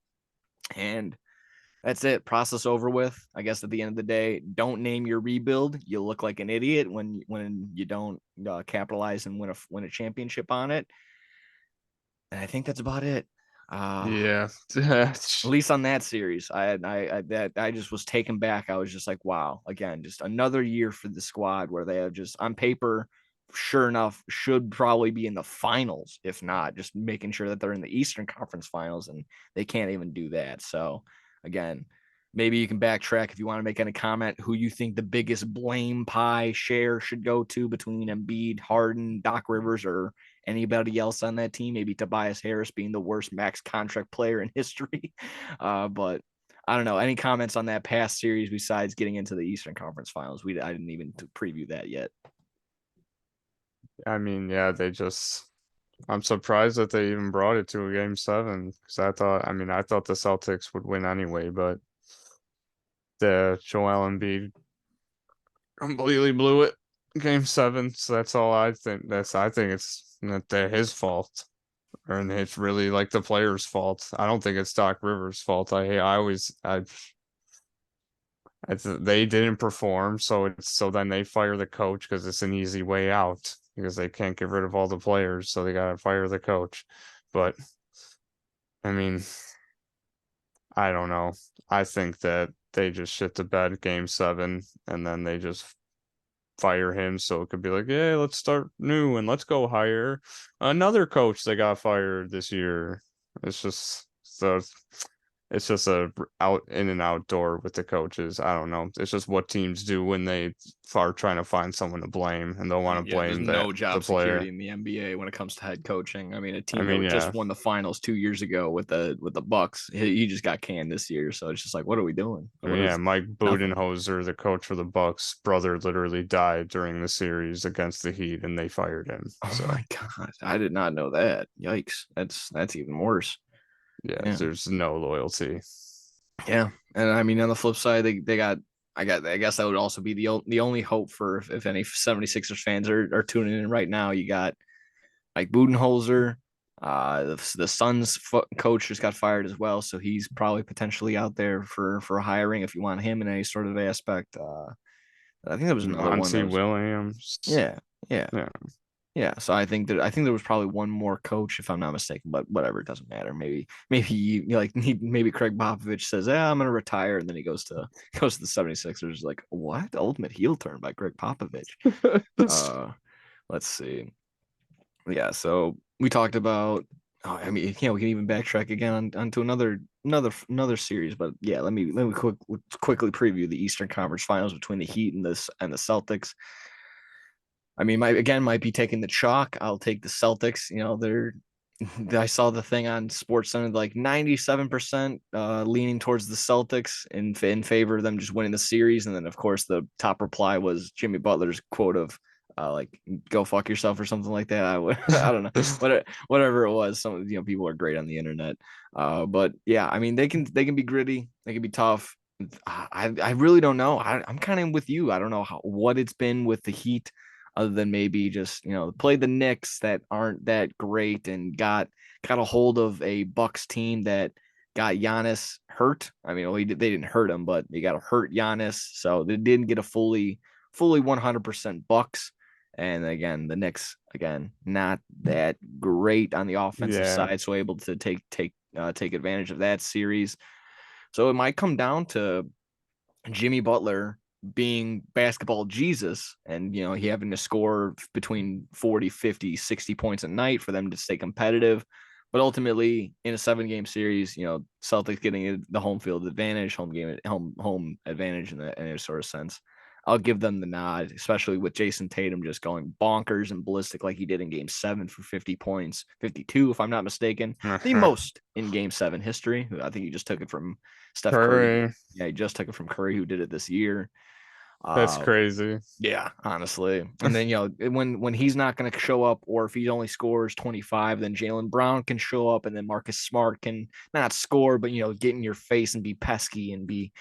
And that's it. Process over with. I guess at the end of the day, don't name your rebuild. You look like an idiot when you don't capitalize and win a championship on it. And I think that's about it. Yeah. At least on that series, I just was taken back. I was just like, wow, again, just another year for the squad where they have just on paper, sure enough, should probably be in the finals, if not just making sure that they're in the Eastern Conference Finals, and they can't even do that. So again, maybe you can backtrack if you want to make any comment who you think the biggest blame pie share should go to between Embiid, Harden, Doc Rivers, or anybody else on that team. Maybe Tobias Harris being the worst max contract player in history. But I don't know. Any comments on that past series besides getting into the Eastern Conference Finals? I didn't even preview that yet. I mean, yeah, I'm surprised that they even brought it to a game 7 because I thought the Celtics would win anyway, but the Joel Embiid completely blew it game 7. So that's all I think. I think it's not his fault, and it's really like the players' fault. I don't think it's Doc Rivers' fault. They didn't perform, so then they fire the coach because it's an easy way out because they can't get rid of all the players, so they gotta fire the coach. But I mean, I don't know. I think that they just shit the bed game 7, and then they just fire him so it could be like, yeah, let's start new and let's go hire another coach that got fired this year. It's just so it's just a out in and outdoor with the coaches. I don't know. It's just what teams do when they are trying to find someone to blame, and they'll want to Yeah, there's blame no the job player. security in the NBA when it comes to head coaching. I mean, a I team mean, that yeah. just won the finals 2 years ago with the Bucks, he just got canned this year. So it's just like, what are we doing? I mean, yeah, Mike Nothing? Budenholzer, the coach for the Bucks, brother literally died during the series against the Heat, and they fired him. Oh So my god, I did not know that. Yikes, that's even worse. yeah, Yeah, there's no loyalty. yeah, and I mean on the flip side, they got. I guess that would also be the only hope for if any 76ers fans are tuning in right now. You got Mike Budenholzer. The Suns coach just got fired as well, so he's probably potentially out there for hiring if you want him in any sort of aspect. I think there was another one Monty that was Williams. yeah, yeah, Yeah. yeah. So I think there was probably one more coach if I'm not mistaken, but whatever, it doesn't matter. Maybe Craig Popovich says, "Yeah, I'm gonna retire," and then he goes to the 76ers. Like what? Ultimate heel turn by Craig Popovich. Uh, let's see. Yeah, so we talked about. Oh, I mean, yeah, we can even backtrack again onto another series, but yeah, let me quickly preview the Eastern Conference Finals between the Heat and the Celtics. I mean, might be taking the chalk. I'll take the Celtics. You know, they're. I saw the thing on Sports Center, like 97% leaning towards the Celtics in favor of them just winning the series, and then of course the top reply was Jimmy Butler's quote of like "go fuck yourself" or something like that. I don't know whatever it was. Some people are great on the internet, but yeah, I mean they can be gritty, they can be tough. I really don't know. I'm kind of with you. I don't know what it's been with the Heat other than maybe just played the Knicks that aren't that great and got a hold of a Bucks team that got Giannis hurt. I mean, they didn't hurt him, but they got to hurt Giannis, so they didn't get a fully 100% Bucks. And again, the Knicks again not that great on the offensive Yeah. side, so able to take advantage of that series. So it might come down to Jimmy Butler being basketball Jesus and he having to score between 40, 50, 60 points a night for them to stay competitive. But ultimately in a 7-game series, Celtics getting the home field advantage, home advantage in a sort of sense. I'll give them the nod, especially with Jason Tatum just going bonkers and ballistic like he did in game 7 for 50 points, 52, if I'm not mistaken, the most in game 7 history. I think he just took it from Steph Curry. Curry. Yeah, he just took it from Curry, who did it this year. That's Uh, crazy. yeah, honestly. And then when he's not going to show up, or if he only scores 25, then Jaylen Brown can show up, and then Marcus Smart can not score, but get in your face and be pesky and be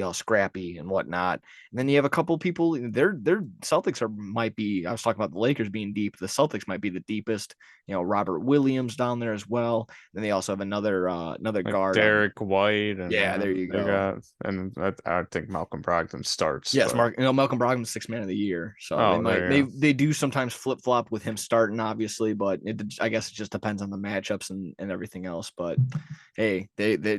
all scrappy and whatnot. And then you have a couple people. Their Celtics might be. I was talking about the Lakers being deep. The Celtics might be the deepest. Robert Williams down there as well. Then they also have another Like guard on. Derek White, and Yeah, there you they go. got, and I think Malcolm Brogdon starts, Yes, but Malcolm Brogdon's 6 man of the year, so oh, there you go. they do sometimes flip flop with him starting, obviously, but I guess it just depends on the matchups and everything else. But hey, they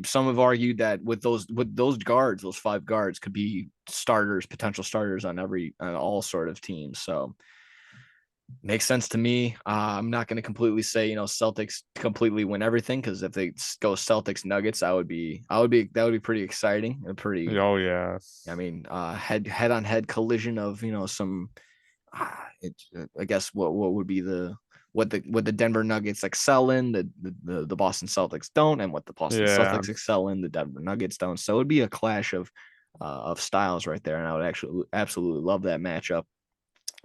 some have argued that with those guards, those 5 guards could be potential starters on all sort of teams. So makes sense to me. I'm not going to completely say Celtics completely win everything, because if they go Celtics Nuggets, that would be pretty exciting and pretty. Oh yeah. I mean, head on head collision of some. I guess what would be the what the Denver Nuggets excel in, the Boston Celtics don't, and what the Boston Yeah. Celtics excel in, the Denver Nuggets don't. So it'd be a clash of styles right there, and I would actually absolutely love that matchup.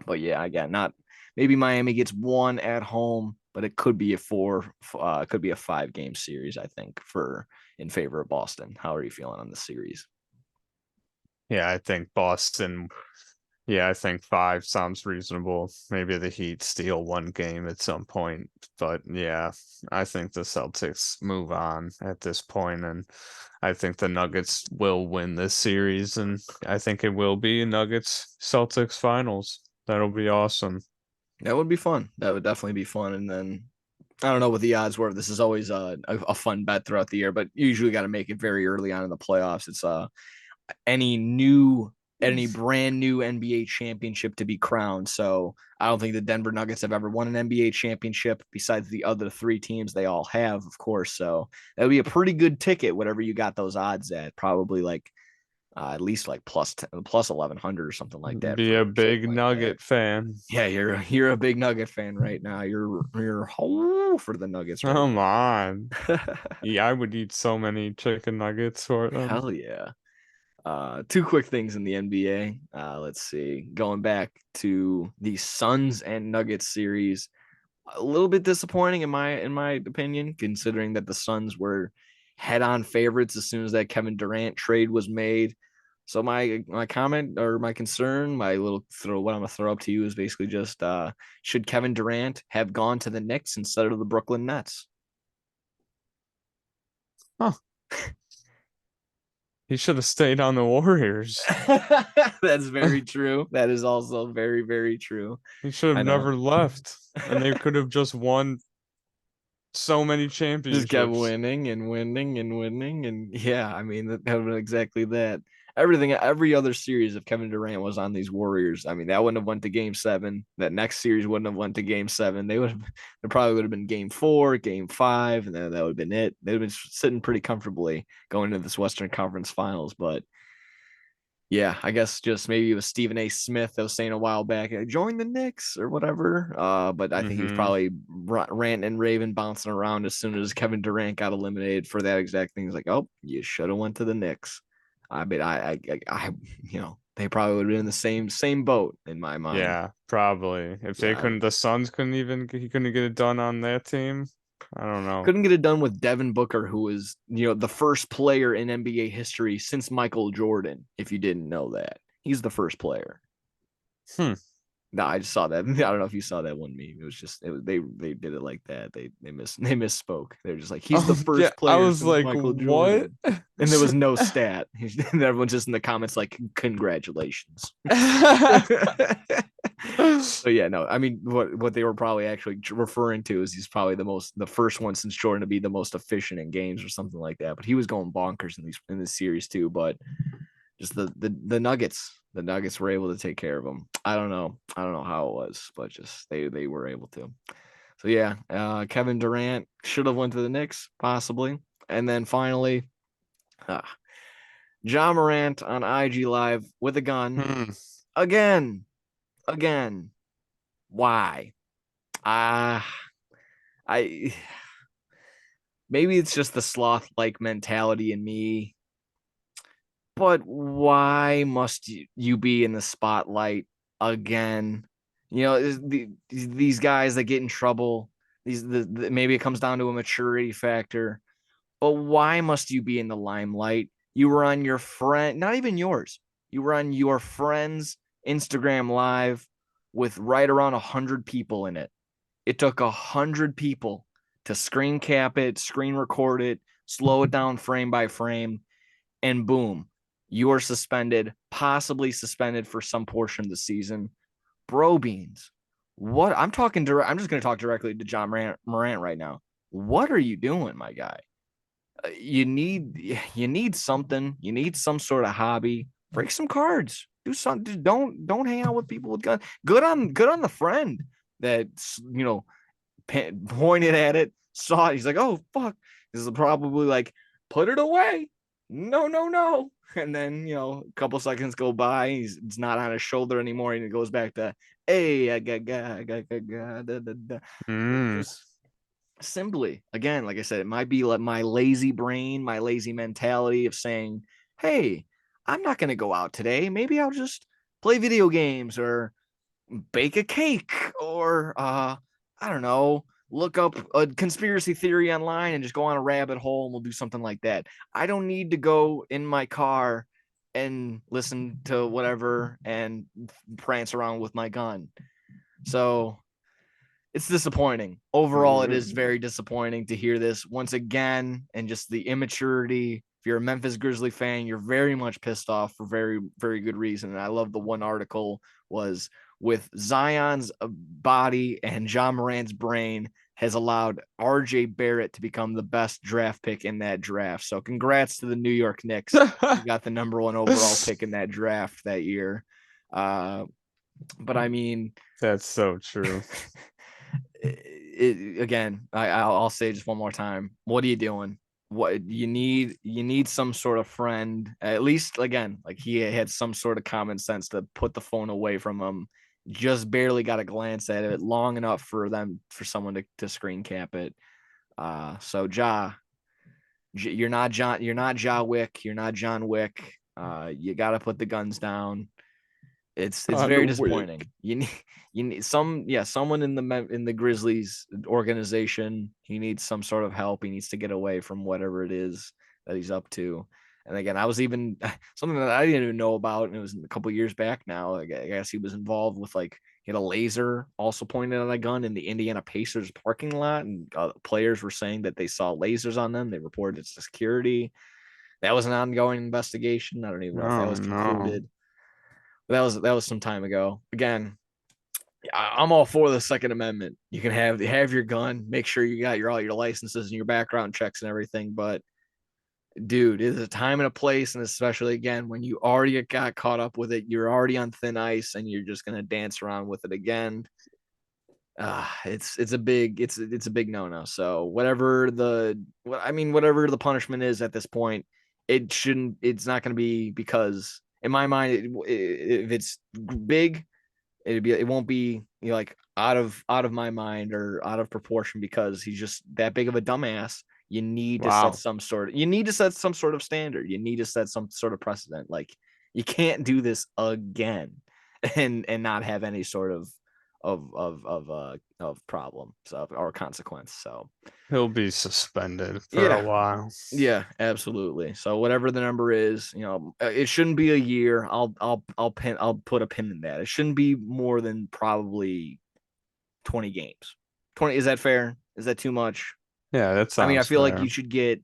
But yeah, again, not maybe Miami gets one at home, but it could be could be a 5-game series. I think for in favor of Boston. How are you feeling on the series? Yeah, I think Boston. Yeah, I think 5 sounds reasonable. Maybe the Heat steal one game at some point, but yeah, I think the Celtics move on at this point, and I think the Nuggets will win this series, and I think it will be Nuggets Celtics finals. That'll be awesome. That would be fun. That would definitely be fun. And then I don't know what the odds were. This is always a fun bet throughout the year, but you usually got to make it very early on in the playoffs. It's any brand new NBA championship to be crowned. So I don't think the Denver Nuggets have ever won an NBA championship besides the other 3 teams they all have, of course. So that would be a pretty good ticket, whatever you got those odds at. Probably like at least like plus 1100 or something like that Be for a something big like that. Nugget fan. Yeah, you're a big Nugget fan right now. You're for the Nuggets right Come on. now. Yeah, I would eat so many chicken nuggets for them. Hell yeah. 2 quick things in the NBA. Let's see. Going back to the Suns and Nuggets series, a little bit disappointing in my opinion, considering that the Suns were head-on favorites as soon as that Kevin Durant trade was made. So my comment or my concern, my little throw, what I'm gonna throw up to you is basically just should Kevin Durant have gone to the Knicks instead of the Brooklyn Nets? Huh. He should have stayed on the Warriors. That's very true. That is also very, very true. He should I have know. never left. And they could have just won so many Just kept championships. winning and winning and winning. And yeah, I mean, that would have been exactly that. Every other series if Kevin Durant was on these Warriors, I mean, that wouldn't have went to game 7. That next series wouldn't have went to game 7. There probably would have been game 4, game 5, and then that would have been it. They'd have been sitting pretty comfortably going into this Western Conference Finals. But yeah, I guess just maybe it was Stephen A. Smith that was saying a while back, join the Knicks or whatever. But I think he was Mm-hmm. probably ranting and raving, bouncing around as soon as Kevin Durant got eliminated for that exact thing. He's like, oh, you should have went to the Knicks. I mean, they probably would have been in the same boat in my mind. Yeah, probably. If they Yeah, couldn't, the Suns he couldn't get it done on that team. I don't know. couldn't get it done with Devin Booker, who was the first player in NBA history since Michael Jordan. If you didn't know that, he's the first player. Hmm. No, I just saw that. I don't know if you saw that one meme. It was just they did it like that. They misspoke. They're just like he's the Oh yeah, first I player was since like, Michael what? Jordan, and there was no stat. And everyone's just in the comments like congratulations. So yeah, no, I mean what they were probably actually referring to is he's probably the first one since Jordan to be the most efficient in games or something like that. But he was going bonkers in this series too. But just the Nuggets were able to take care of them. I don't know how it was, but just they were able to. So yeah, Kevin Durant should have went to the Knicks possibly, and then finally, uh, John Morant on IG Live with a gun Hmm. again. Why? Ah, I maybe it's just the sloth like mentality in me, but why must you be in the spotlight again? These guys that get in trouble, maybe it comes down to a maturity factor, but why must you be in the limelight? You were on your friend, not even yours. You were on your friend's Instagram live with right around 100 people in it. It took 100 people to screen cap it, screen record it, slow it down frame by frame, and boom, you are suspended, possibly suspended for some portion of the season. Bro beans. What I'm talking direct. I'm just going to talk directly to John Morant right now. What are you doing, my guy? You need something. You need some sort of hobby. Break some cards. Do something. Don't hang out with people with guns. Good on the friend that pointed at it, saw it. He's like, oh fuck. This is probably like put it away. no, no, no. And then, a couple seconds go by. It's not on his shoulder anymore. And it goes back to, hey, Mm. just simply, again, like I said, it might be like my lazy brain, my lazy mentality of saying, hey, I'm not going to go out today. Maybe I'll just play video games or bake a cake or I don't know, look up a conspiracy theory online and just go on a rabbit hole and we'll do something like that. I don't need to go in my car and listen to whatever and prance around with my gun. So it's disappointing. Overall, it is very disappointing to hear this once again, and just the immaturity. If you're a Memphis Grizzly fan, you're very much pissed off for very, very good reason. And I love the one article was with Zion's body and John Morant's brain has allowed RJ Barrett to become the best draft pick in that draft. So congrats to the New York Knicks. You got the number one overall pick in that draft that year. But I mean, that's so true. Again, I'll say just one more time. What are you doing? What you need some sort of friend, at least again, like he had some sort of common sense to put the phone away from him. Just barely got a glance at it long enough for someone to screen cap it. So you're not Ja Wick, you're not John Wick. You got to put the guns down. It's very disappointing. You need someone in the Grizzlies organization. He needs some sort of help. He needs to get away from whatever it is that he's up to. And again, I was even something that I didn't even know about, and it was a couple years back now. I guess he was involved with he had a laser also pointed at a gun in the Indiana Pacers parking lot, and players were saying that they saw lasers on them. They reported it to security. That was an ongoing investigation. I don't even know if that Oh was no. concluded. That was some time ago. Again, I'm all for the Second Amendment. You can have your gun, make sure you got all your licenses and your background checks and everything. But dude, it's a time and a place, and especially again when you already got caught up with it, you're already on thin ice, and you're just gonna dance around with it again. It's a big no. So whatever whatever the punishment is at this point, it's not going to be, because in my mind, if it's big, it won't be like out of my mind or out of proportion because he's just that big of a dumbass. Wow. You need to set some sort of standard. You need to set some sort of precedent. Like you can't do this again and not have any sort of problem or consequence. So He'll be suspended for a yeah, while. yeah, absolutely. So whatever the number is, it shouldn't be a year. I'll put a pin in that. It shouldn't be more than probably 20 games. 20, is that fair? Is that too much? Yeah, that I mean, I sounds feel like fair. you should get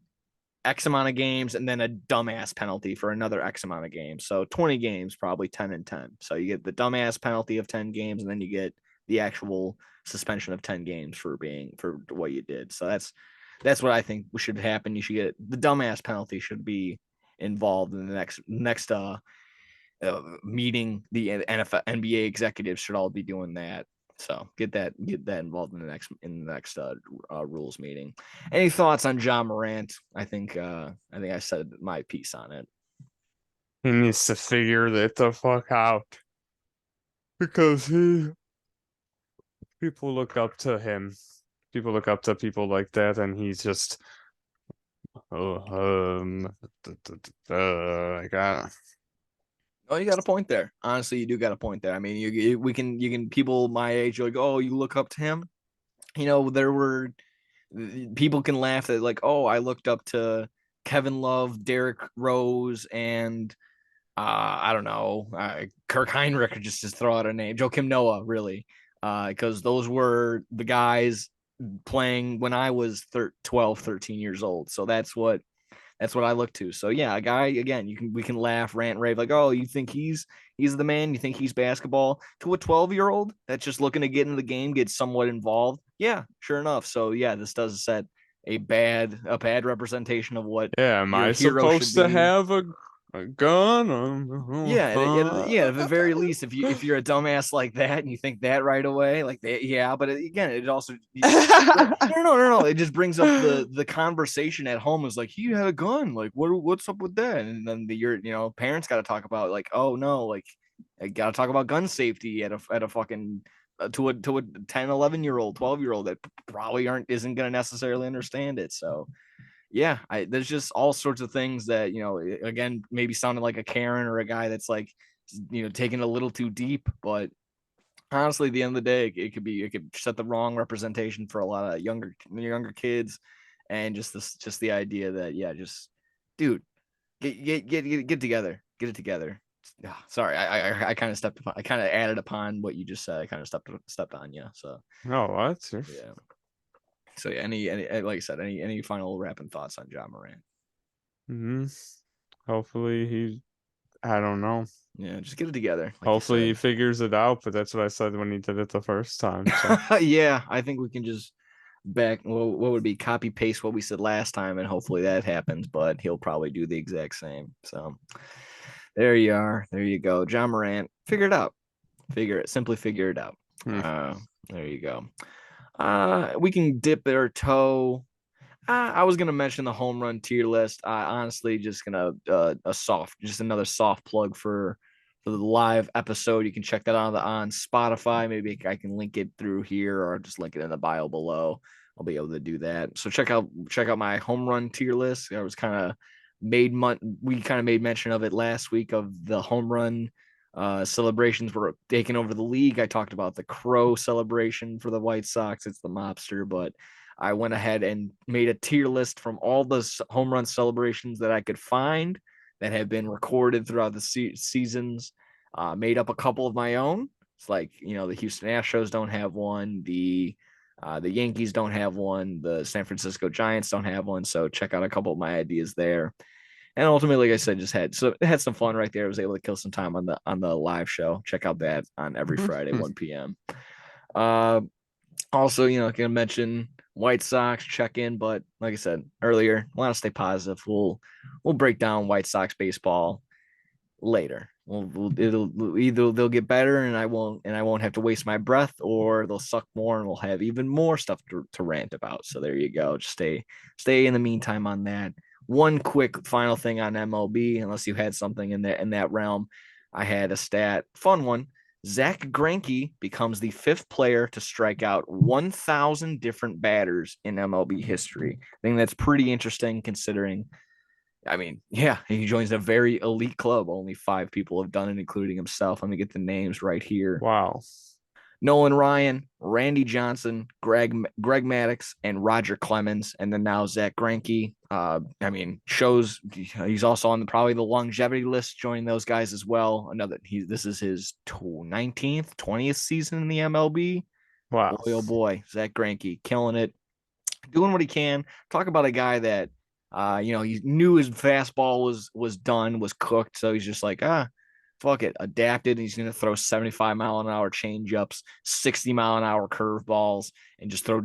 X amount of games and then a dumbass penalty for another X amount of games. So 20 games, probably 10 and 10. So you get the dumbass penalty of 10 games, and then you get the actual suspension of 10 games for what you did. So that's what I think should happen. You should get the dumbass penalty should be involved in the next meeting. The NFL NBA executives should all be doing that. So get that involved in the next rules meeting. Any thoughts on John Morant? I think I said my piece on it. He needs to figure that the fuck out because people look up to him. People look up to people like that, and he's just like Oh, you got a point there. Honestly, you do got a point there. I mean, you can people my age are like, oh, you look up to him. There were people can laugh at like, oh, I looked up to Kevin Love, Derrick Rose, and I don't know, Kirk Heinrich, or just to throw out a name, Joakim Noah, really, because those were the guys playing when I was 12, 13 years old. So that's what I look to. So yeah, a guy again, we can laugh, rant, rave like, oh, you think he's the man? You think he's basketball? To a 12-year-old that's just looking to get into the game, get somewhat involved. Yeah, sure enough. So yeah, this does set a bad representation of what yeah, am your I hero should supposed to be. have a gun on the whole Yeah, yeah. At the very front. least, if you're a dumbass like that and you think that right away, like that, yeah. But again, it also no. It just brings up the conversation at home. Is like he had a gun. Like what's up with that? And then your parents got to talk about like, oh no, like I got to talk about gun safety at a fucking to a 10, 11-year-old, 12-year-old that probably isn't gonna necessarily understand it. So yeah, there's just all sorts of things that again, maybe sounding like a Karen or a guy that's like taking it a little too deep, but honestly, at the end of the day, it could set the wrong representation for a lot of younger kids, and just the idea that yeah, just dude, get together, get it together. Sorry, I kind of I kind of added upon what you just said. I kind of stepped on you. So No, what? yeah. So yeah, any like I said, any final rapping thoughts on John Morant? Mm-hmm. Hopefully I don't know. Yeah, just get it together, like you Hopefully he said. figures it out, but that's what I said when he did it the first time. So Yeah, I think we can just what would be copy paste what we said last time, and hopefully that happens. But he'll probably do the exact same. So there you are. There you go, John Morant. Figure it out. Simply figure it out. hmm. There you go. We can dip our toe. I was gonna mention the home run tier list. I honestly just gonna just another soft plug for the live episode. You can check that out on Spotify. Maybe I can link it through here or just link it in the bio below. I'll be able to do that. So check out my home run tier list. I was kind of we kind of made mention of it last week of the home run celebrations were taking over the league. I talked about the crow celebration for the White Sox. It's the mobster, but I went ahead and made a tier list from all the home run celebrations that I could find that have been recorded throughout the seasons. Made up a couple of my own. It's like the Houston Astros don't have one. The Yankees don't have one. The San Francisco Giants don't have one. So check out a couple of my ideas there. And ultimately, like I said, had some fun right there. I was able to kill some time on the live show. Check out that on every Friday, 1 p.m. Also, can mention White Sox check in, but like I said earlier, I want to stay positive. We'll break down White Sox baseball later. It'll either they'll get better and I won't have to waste my breath, or they'll suck more and we'll have even more stuff to rant about. So there you go. Just stay in the meantime on that. One quick final thing on MLB, unless you had something in that realm. I had a fun one. Zach Greinke becomes the 5th player to strike out 1,000 different batters in MLB history. I think that's pretty interesting considering. I mean, yeah, he joins a very elite club. Only 5 people have done it, including himself. Let me get the names right here. Wow. Nolan Ryan, Randy Johnson, Greg Maddux, and Roger Clemens, and then now Zach Greinke. I mean, shows he's also on probably the longevity list, joining those guys as well. This is his 19th, 20th season in the MLB. Wow. Boy, oh boy, Zach Greinke killing it, doing what he can. Talk about a guy that he knew his fastball was done, was cooked, so he's just like, fuck it, adapted. He's going to throw 75-mile-an-hour changeups, 60-mile-an-hour curveballs, and just throw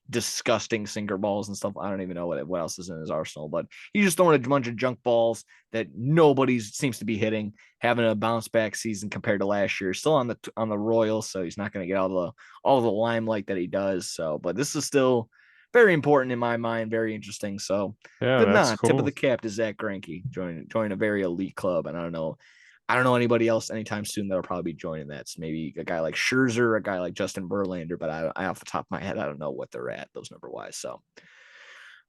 disgusting sinker balls and stuff. I don't even know what else is in his arsenal, but he's just throwing a bunch of junk balls that nobody seems to be hitting, having a bounce back season compared to last year. Still on the Royals, so he's not going to get all the limelight that he does. So, but this is still very important in my mind, very interesting. So Yeah, good that's nod, tip of cool. the cap to Zach Greinke, join a very elite club. And I don't know anybody else anytime soon that'll probably be joining that. So maybe a guy like Scherzer, a guy like Justin Verlander, but I off the top of my head, I don't know what they're at, those number wise. So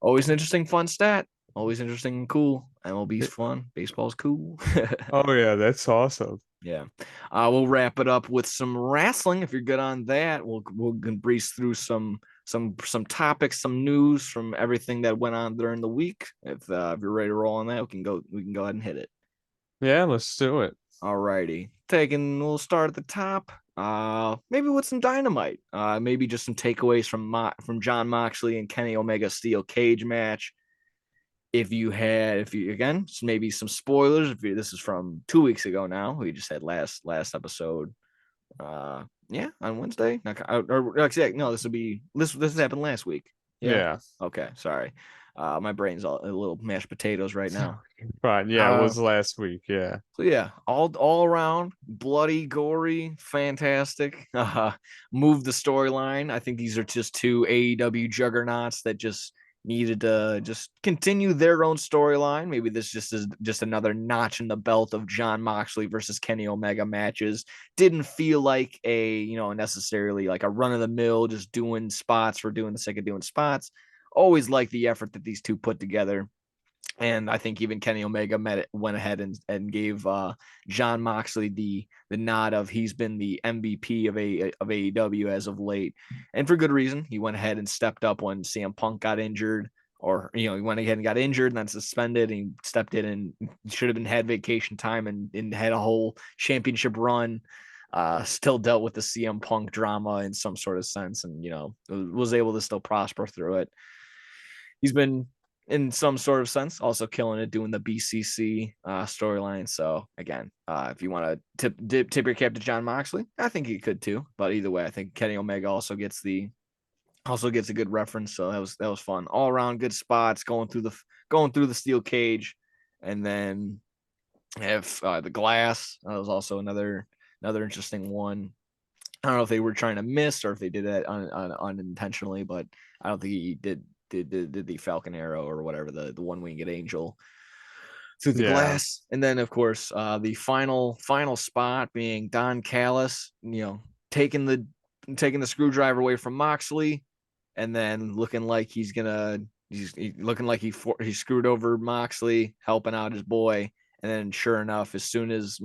always an interesting, fun stat. Always interesting and cool. MLB's fun. Baseball's cool. Oh yeah, that's awesome. Yeah. We'll wrap it up with some wrestling. If you're good on that, we'll breeze through some topics, some news from everything that went on during the week. If you're ready to roll on that, we can go ahead and hit it. Yeah, let's do it. All righty. We'll start at the top. Maybe with some dynamite. Maybe just some takeaways from John Moxley and Kenny Omega steel cage match. If you again, maybe some spoilers. This is from 2 weeks ago now. We just had last episode. Yeah, on Wednesday. No, this happened last week. Yeah. Yeah. Okay, sorry. My brain's a little mashed potatoes right now. But yeah, it Uh, was last week. Yeah. so yeah, all around bloody, gory, fantastic. Move the storyline. I think these are just two AEW juggernauts that just needed to just continue their own storyline. Maybe this just is just another notch in the belt of John Moxley versus Kenny Omega matches. Didn't feel like a, necessarily like a run of the mill, just doing spots for doing the sake of doing spots. Always like the effort that these two put together. And I think even Kenny Omega went ahead and gave John Moxley the nod of he's been the MVP of AEW as of late, and for good reason. He went ahead and stepped up when CM Punk got injured, or he went ahead and got injured and then suspended. And he stepped in and should have been had vacation time and had a whole championship run. Still dealt with the CM Punk drama in some sort of sense, and was able to still prosper through it. He's been in some sort of sense also killing it doing the BCC storyline. So again, if you want to tip your cap to John Moxley, I think he could too. But either way, I think Kenny Omega also gets a good reference. So that was fun all around. Good spots going through the steel cage, and then have the glass. That was also another interesting one. I don't know if they were trying to miss or if they did that unintentionally, but I don't think he did the Falcon Arrow or whatever, the one winged angel through the Yeah. glass. And then of course the final spot being Don Callis, taking the screwdriver away from Moxley, and then looking like he's looking like he screwed over Moxley, helping out his boy. And then sure enough, as soon as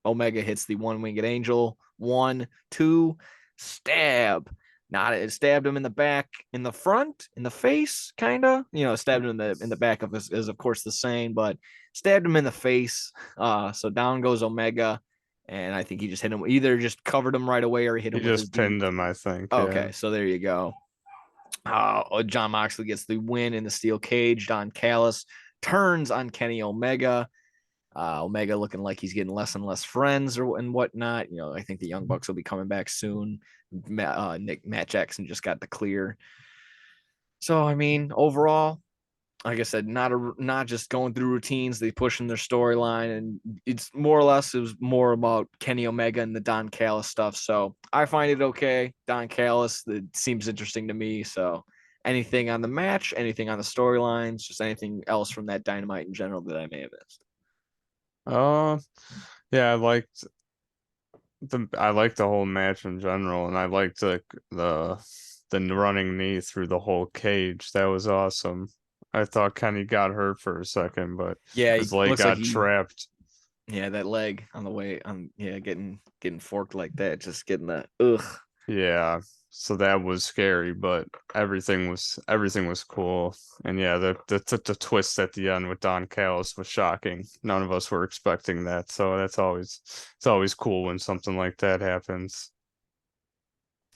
Omega hits the one winged angel, 1, 2, stab. Not it stabbed him in the back, in the front, in the face, kind of. Stabbed him in the back of his is of course the same, but stabbed him in the face. So down goes Omega, and I think he just hit him, either just covered him right away or he hit He him with his just deep. pinned him, I think. Okay, Yeah. so there you go. John Moxley gets the win in the steel cage. Don Callis turns on Kenny Omega. Omega looking like he's getting less and less friends and whatnot. I think the Young Bucks will be coming back soon. Matt Jackson just got the clear. So I mean, overall, like I said, not just going through routines. They pushing their storyline, and it's more or less it was more about Kenny Omega and the Don Callis stuff. So I find it okay. Don Callis, it seems interesting to me. So anything on the match, anything on the storylines, just anything else from that Dynamite in general that I may have missed. Uh, yeah, I liked the whole match in general, and I liked the running knee through the whole cage. That was awesome. I thought Kenny got hurt for a second, but Yeah, his he leg looks like got trapped. yeah, that leg on the way on, yeah, getting forked like that, just getting that ugh. Yeah, so that was scary, but everything was cool. And yeah, the twist at the end with Don Callis was shocking. None of us were expecting that. So it's always cool when something like that happens.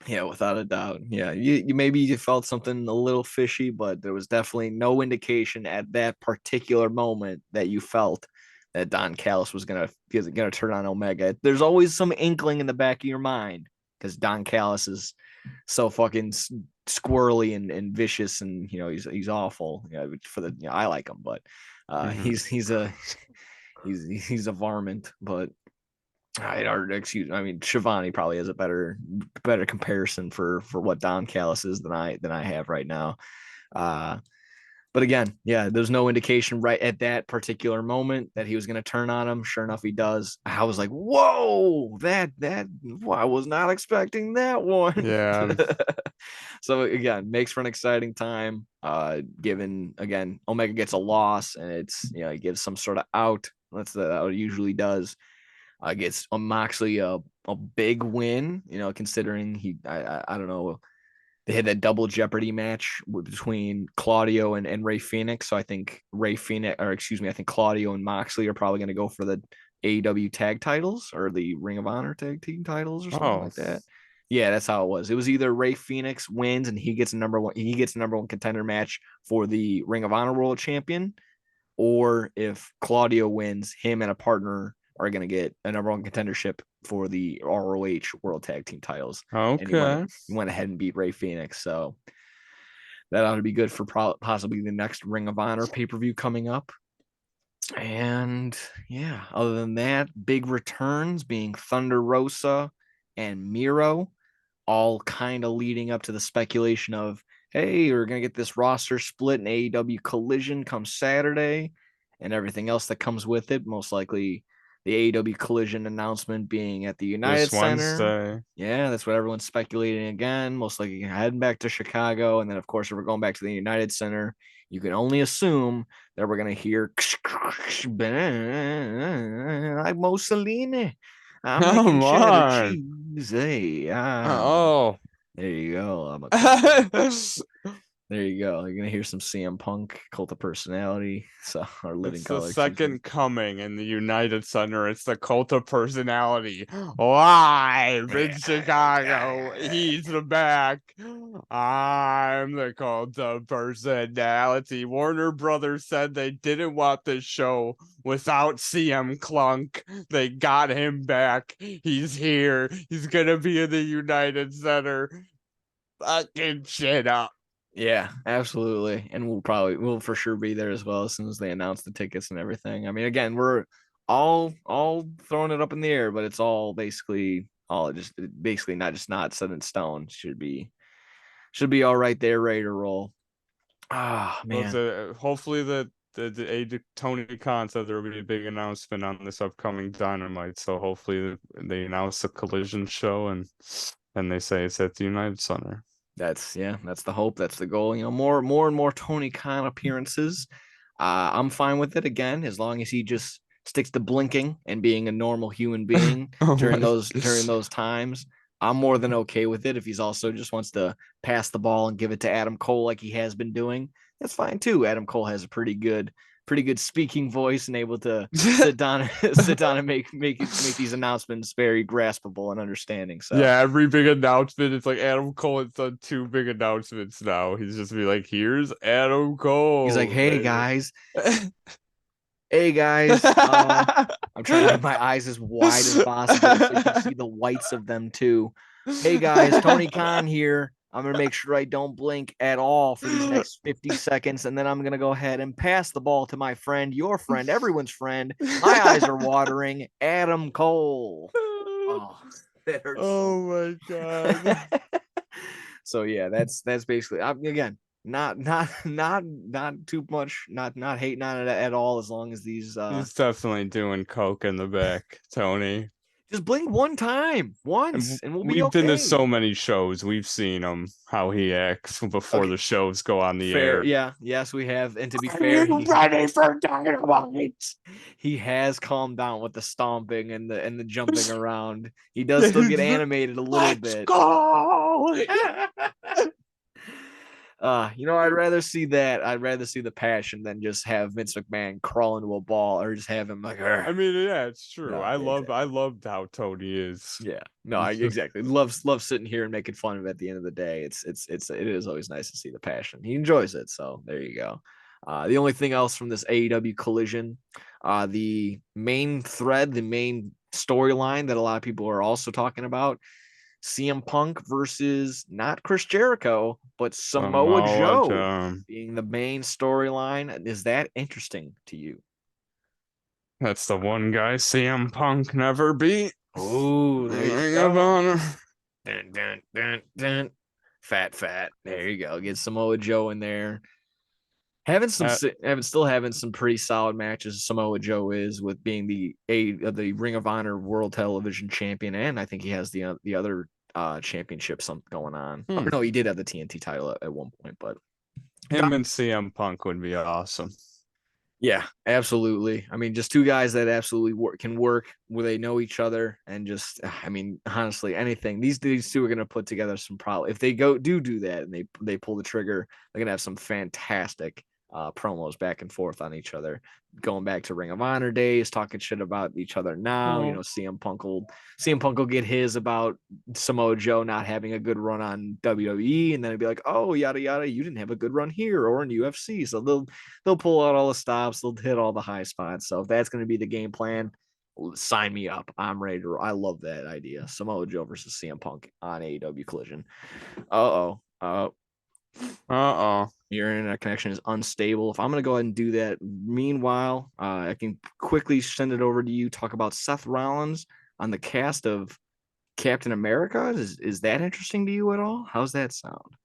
Yeah, without a doubt. Yeah, you maybe you felt something a little fishy, but there was definitely no indication at that particular moment that you felt that Don Callis was gonna turn on Omega. There's always some inkling in the back of your mind because Don Callis is so fucking squirrely and vicious, and he's awful. For the I like him, but Mhm. he's a varmint, but I mean, Shivani probably has a better comparison for what Don Callis is than I have right now. Uh, but again, yeah, there's no indication right at that particular moment that he was going to turn on him. Sure enough, he does. I was like, whoa, I was not expecting that one. Yeah, So again, makes for an exciting time. Given again, Omega gets a loss, and it's he gives some sort of out. That's what it usually does. Gets Moxley a big win, considering I don't know, they had that double Jeopardy match between Claudio and Ray Phoenix. So I think I think Claudio and Moxley are probably going to go for the AEW tag titles or the Ring of Honor tag team titles or something oh like that. Yeah, that's how it was. It was either Ray Phoenix wins and he gets a number one contender match for the Ring of Honor World Champion, or if Claudio wins, him and a partner are going to get a number one contendership for the ROH World Tag Team titles. And okay. he went ahead and beat Ray Phoenix. So That ought to be good for possibly the next Ring of Honor pay-per-view coming up. And yeah, other than that, big returns being Thunder Rosa and Miro, all kind of leading up to the speculation of, hey, we're going to get this roster split in AEW Collision come Saturday and everything else that comes with it. Most likely the AEW Collision announcement being at the United This Center. Wednesday. Yeah, that's what everyone's speculating again. Most likely heading back to Chicago. And then, of course, if we're going back to the United Center, you can only assume that we're going to hear like Mussolini. I'm making Come cheddar on. cheese. Hey, Oh. there you go. There you go. You're gonna hear some CM Punk, Cult of Personality, so our Living It's the Color. Excuse me. second coming in the United Center. It's the Cult of Personality live in Chicago. He's the back. I'm the Cult of Personality. Warner Brothers said they didn't want this show without CM Clunk. They got him back. He's here. He's gonna be in the United Center. Fucking shit up. Yeah, absolutely, and we'll for sure be there as well as soon as they announce the tickets and everything. I mean, again, we're all throwing it up in the air, but it's all basically not set in stone. Should be all right there, ready to roll. Ah, man. Hopefully the Tony Khan said there will be a big announcement on this upcoming Dynamite. So hopefully they announce the Collision show and they say it's at the United Center. That's the hope. That's the goal. More and more Tony Khan appearances. I'm fine with it again, as long as he just sticks to blinking and being a normal human being during those times. I'm more than okay with it. If he's also just wants to pass the ball and give it to Adam Cole like he has been doing, that's fine too. Adam Cole has a pretty good speaking voice and able to sit down and make these announcements very graspable and understanding. So yeah, every big announcement, it's like Adam Cole has done 2 big announcements now. He's just be like, "Here's Adam Cole." he's like, "Hey guys, hey guys." I'm trying to make my eyes as wide as possible so you can see the whites of them too. Hey guys, Tony Khan here. I'm going to make sure I don't blink at all for these next 50 seconds. And then I'm going to go ahead and pass the ball to my friend, your friend, everyone's friend. My eyes are watering. Adam Cole. Oh, that hurts. Oh my God. So yeah, that's basically, again, not too much, not hating on it at all, as long as these He's definitely doing coke in the back, Tony. just blink one time once and we'll be We've been to okay. so many shows. We've seen him, how he acts before the shows go on the air. Yeah, yes, we have. And to be fair, ready for Dynamite? He has calmed down with the stomping and the jumping around. He does still get animated a little bit. Go! I'd rather see that. I'd rather see the passion than just have Vince McMahon crawl into a ball or just have him like. I mean, yeah, it's true. No, I loved how Tony is. Yeah, no, exactly. Love sitting here and making fun of it. At the end of the day, it is always nice to see the passion. He enjoys it, so there you go. The only thing else from this AEW Collision, the main thread, the main storyline that a lot of people are also talking about, CM Punk versus not Chris Jericho, but Samoa Joe being the main storyline. Is that interesting to you? That's the one guy CM Punk never beat. Oh, there you go. Dun, dun, dun, dun. Fat. There you go. Get Samoa Joe in there. Having some pretty solid matches. Samoa Joe is with being the Ring of Honor World Television Champion, and I think he has the other championship going on. Oh, no, he did have the TNT title at one point, but him and CM Punk would be awesome. Yeah, absolutely. I mean, just two guys that absolutely can work where they know each other, and just, I mean, honestly, anything. These two are going to put together some if they do that and they pull the trigger, they're going to have some fantastic promos back and forth on each other, going back to Ring of Honor days, talking shit about each other now. CM Punk will get his about Samoa Joe not having a good run on WWE, and then it'd be like, oh, yada yada, you didn't have a good run here or in UFC. So they'll pull out all the stops, they'll hit all the high spots. So if that's going to be the game plan, sign me up. I'm ready to. I love that idea. Samoa Joe versus CM Punk on AEW Collision. Your internet connection is unstable. If I'm going to go ahead and do that, meanwhile, I can quickly send it over to you. Talk about Seth Rollins on the cast of Captain America. Is that interesting to you at all? How's that sound?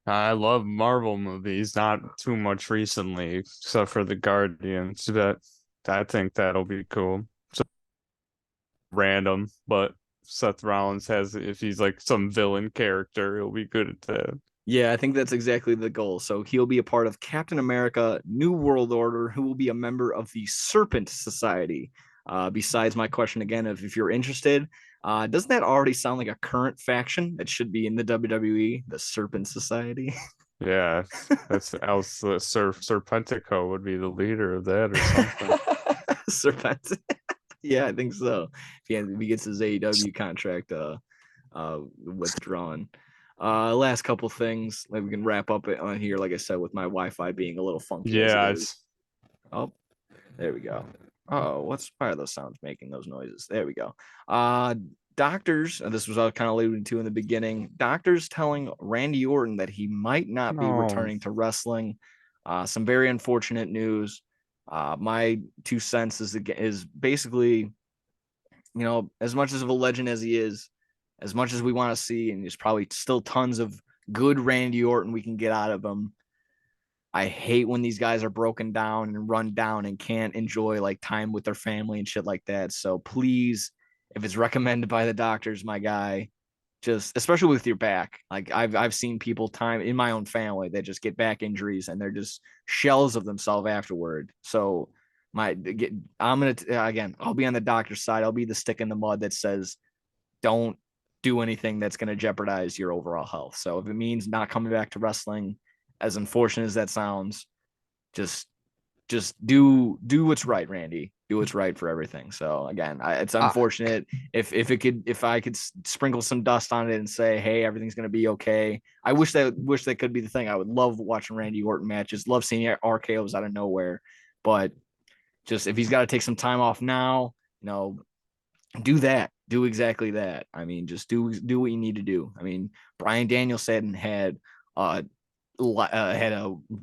I love Marvel movies, not too much recently, except for the Guardians, but I think that'll be cool. So random, but Seth Rollins has, if he's like some villain character, he'll be good at that. Yeah, I think that's exactly the goal. So he'll be a part of Captain America New World Order, who will be a member of the Serpent Society. Besides my question again of if you're interested, doesn't that already sound like a current faction that should be in the WWE, the Serpent Society? Yeah, that's else Serpentico would be the leader of that or something. Serpent. Yeah, I think so. If he gets his AEW contract withdrawn. Last couple things, like we can wrap up it on here. Like I said, with my Wi-Fi being a little funky as it Yeah, is. Oh, there we go. Oh, what's part of those sounds making those noises? There we go. Doctors, this was I was kind of alluding to in the beginning. Doctors telling Randy Orton that he might not be no. returning to wrestling. Some very unfortunate news. My 2 cents is basically, as much as of a legend as he is, as much as we want to see, and there's probably still tons of good Randy Orton we can get out of him. I hate when these guys are broken down and run down and can't enjoy like time with their family and shit like that. So please, if it's recommended by the doctors, my guy, just especially with your back. Like I've seen people time in my own family that just get back injuries and they're just shells of themselves afterward. So I'm gonna again, I'll be on the doctor's side. I'll be the stick in the mud that says don't do anything that's going to jeopardize your overall health. So if it means not coming back to wrestling, as unfortunate as that sounds, just do what's right, Randy. Do what's right for everything. So again, it's unfortunate. If I could sprinkle some dust on it and say, hey, everything's gonna be okay. I wish that could be the thing. I would love watching Randy Orton matches. Love seeing RKO's out of nowhere. But just if he's got to take some time off now, do that. Do exactly that. I mean, just do what you need to do. I mean, Brian Danielson had a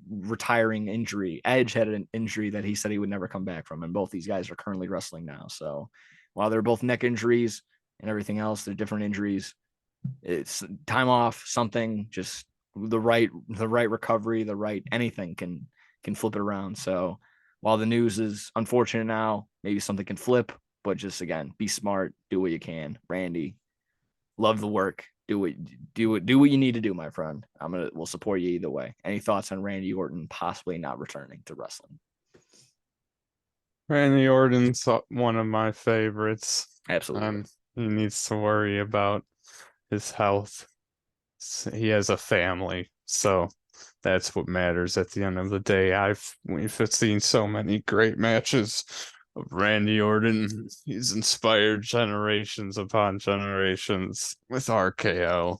retiring injury. Edge had an injury that he said he would never come back from, and both these guys are currently wrestling now. So while they're both neck injuries and everything else, they're different injuries. It's time off, something, just the right recovery, the right anything can flip it around. So while the news is unfortunate now, maybe something can flip, but just again, be smart, do what you can. Randy, love the work. Do what you need to do, my friend. We'll support you either way. Any thoughts on Randy Orton possibly not returning to wrestling? Randy Orton's one of my favorites. Absolutely. He needs to worry about his health. He has a family, so that's what matters at the end of the day. We've seen so many great matches of Randy Orton. He's inspired generations upon generations with RKO,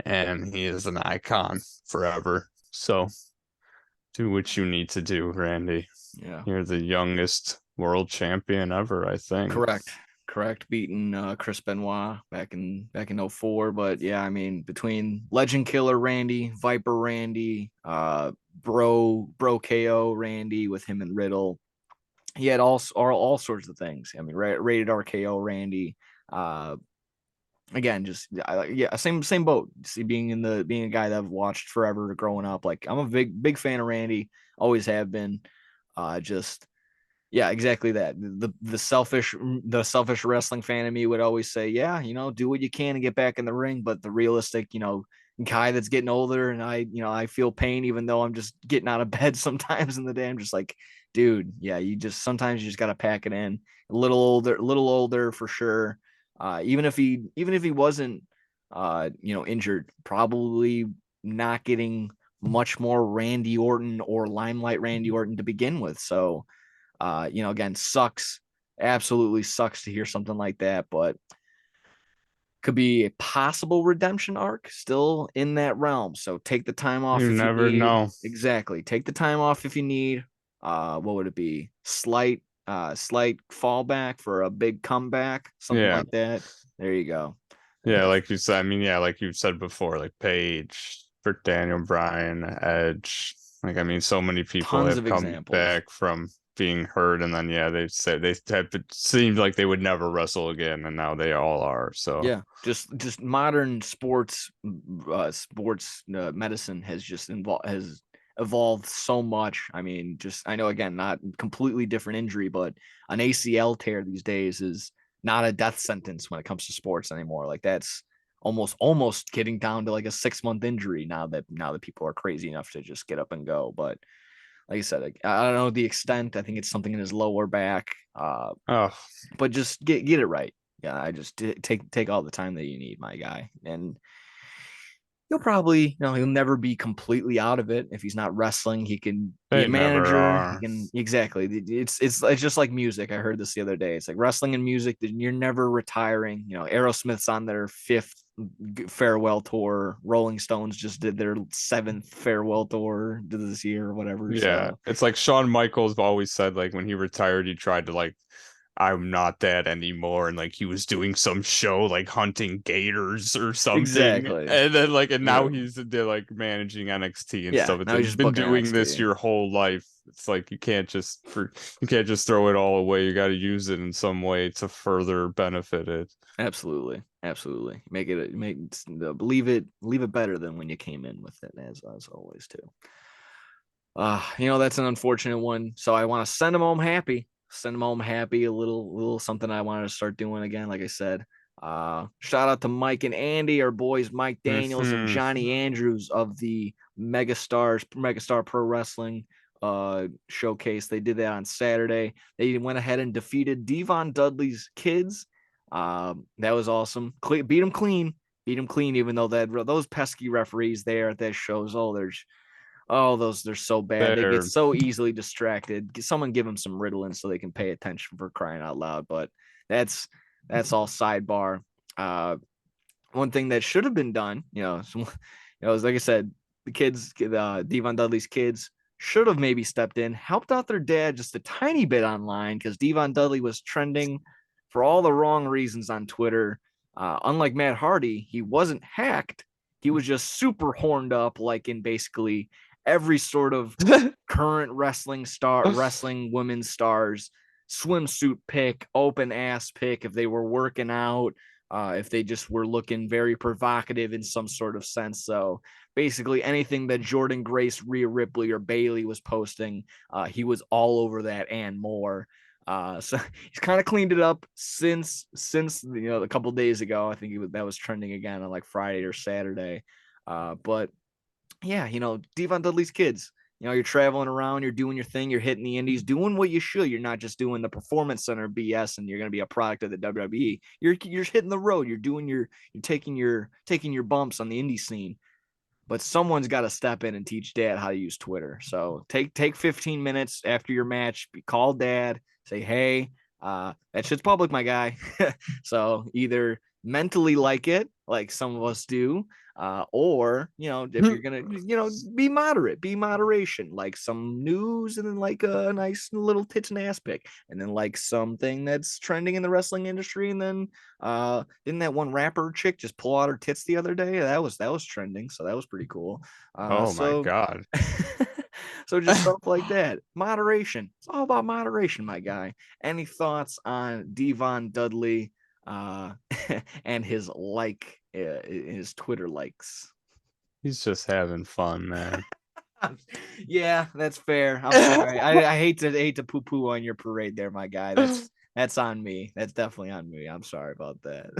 and he is an icon forever. So do what you need to do, Randy. Yeah. You're the youngest world champion ever, I think. Correct. Beating Chris Benoit back in 04. But yeah, I mean, between Legend Killer Randy, Viper Randy, Bro KO Randy with him and Riddle, he had all sorts of things. I mean, rated RKO Randy. Again, just yeah, same boat. See, being a guy that I've watched forever growing up. Like I'm a big fan of Randy, always have been. Just yeah, exactly that. The selfish wrestling fan of me would always say, yeah, do what you can to get back in the ring. But the realistic, guy that's getting older, and I feel pain even though I'm just getting out of bed sometimes in the day. I'm just like, dude, yeah, sometimes you just gotta pack it in. A little older for sure. Even if he wasn't injured, probably not getting much more Randy Orton or limelight Randy Orton to begin with. So again, sucks. Absolutely sucks to hear something like that, but could be a possible redemption arc still in that realm. So take the time off You if you never need. know. Exactly. Take the time off if you need. What would it be? Slight fallback for a big comeback, something Yeah. like that. There you go. Yeah, Yeah. like you said, I mean, yeah, like you said before, like Paige, for Daniel Bryan, Edge. Like, I mean, so many people Tons have of come examples. back from being hurt, and then they said it seemed like they would never wrestle again, and now they all are. So Yeah, just modern sports medicine has evolved so much. I mean, just I know again, not completely different injury, but an ACL tear these days is not a death sentence when it comes to sports anymore. Like that's almost getting down to like a 6 month injury now that people are crazy enough to just get up and go. But like I said, I don't know the extent. I think it's something in his lower back. oh But just get it right. Yeah, I just take all the time that you need, my guy, and he'll probably, he'll never be completely out of it. If he's not wrestling, he can be they a never manager. He are. can exactly. It's just like music. I heard this the other day. It's like wrestling and music. You're never retiring. Aerosmith's on their fifth farewell tour. Rolling Stones just did their seventh farewell tour this year or whatever. Yeah, So it's like Shawn Michaels always said, like when he retired, he tried to like I'm not that anymore, and like he was doing some show like hunting gators or something, exactly. and then and Yeah. now he's like managing NXT and Yeah. stuff. It's Now like he's you've just been booking doing this NXT. your whole life. It's like you can't just throw it all away. You got to use it in some way to further benefit it. Absolutely. Leave it better than when you came in with it, as always too. That's an unfortunate one. So I want to send him home happy. Send him home happy. A little something I wanted to start doing again. Like I said, shout out to Mike and Andy, our boys Mike Daniels and Hmm. Johnny Andrews of the Megastar Pro Wrestling showcase. They did that on Saturday. They went ahead and defeated Devon Dudley's kids. That was awesome. Beat them clean. Beat them clean, even though those pesky referees there at that shows. They're so bad. They get There. so easily distracted. Someone give them some Ritalin so they can pay attention, for crying out loud. But that's all sidebar. Uh, One thing that should have been done, like I said, the kids, Devon Dudley's kids should have maybe stepped in, helped out their dad just a tiny bit online, because Devon Dudley was trending for all the wrong reasons on Twitter. Unlike Matt Hardy, he wasn't hacked. He was just super horned up, like in basically every sort of current wrestling women's stars swimsuit pick, open ass pick, if they were working out, if they just were looking very provocative in some sort of sense. So basically anything that Jordan Grace, Rhea Ripley, or Bailey was posting, he was all over that and more. So he's kind of cleaned it up since a couple days ago. I think that was trending again on like Friday or Saturday. But yeah, Devon Dudley's kids. You're traveling around, you're doing your thing, you're hitting the indies, doing what you should. You're not just doing the performance center BS and you're going to be a product of the WWE. You're hitting the road. You're taking your bumps on the indie scene. But someone's got to step in and teach dad how to use Twitter. So take 15 minutes after your match, call dad, say, hey, that shit's public, my guy. So either mentally like it, like some of us do, or if you're gonna be moderation, like some news, and then like a nice little tits and ass pick, and then like something that's trending in the wrestling industry, and then didn't that one rapper chick just pull out her tits the other day? That was trending, so that was pretty cool. Oh my So God. so just stuff like that. Moderation. It's all about moderation, my guy. Any thoughts on Devon Dudley and his Twitter likes? He's just having fun, man. Yeah, that's fair. I'm sorry. I hate to poo poo on your parade there, my guy. That's on me. That's definitely on me. I'm sorry about that.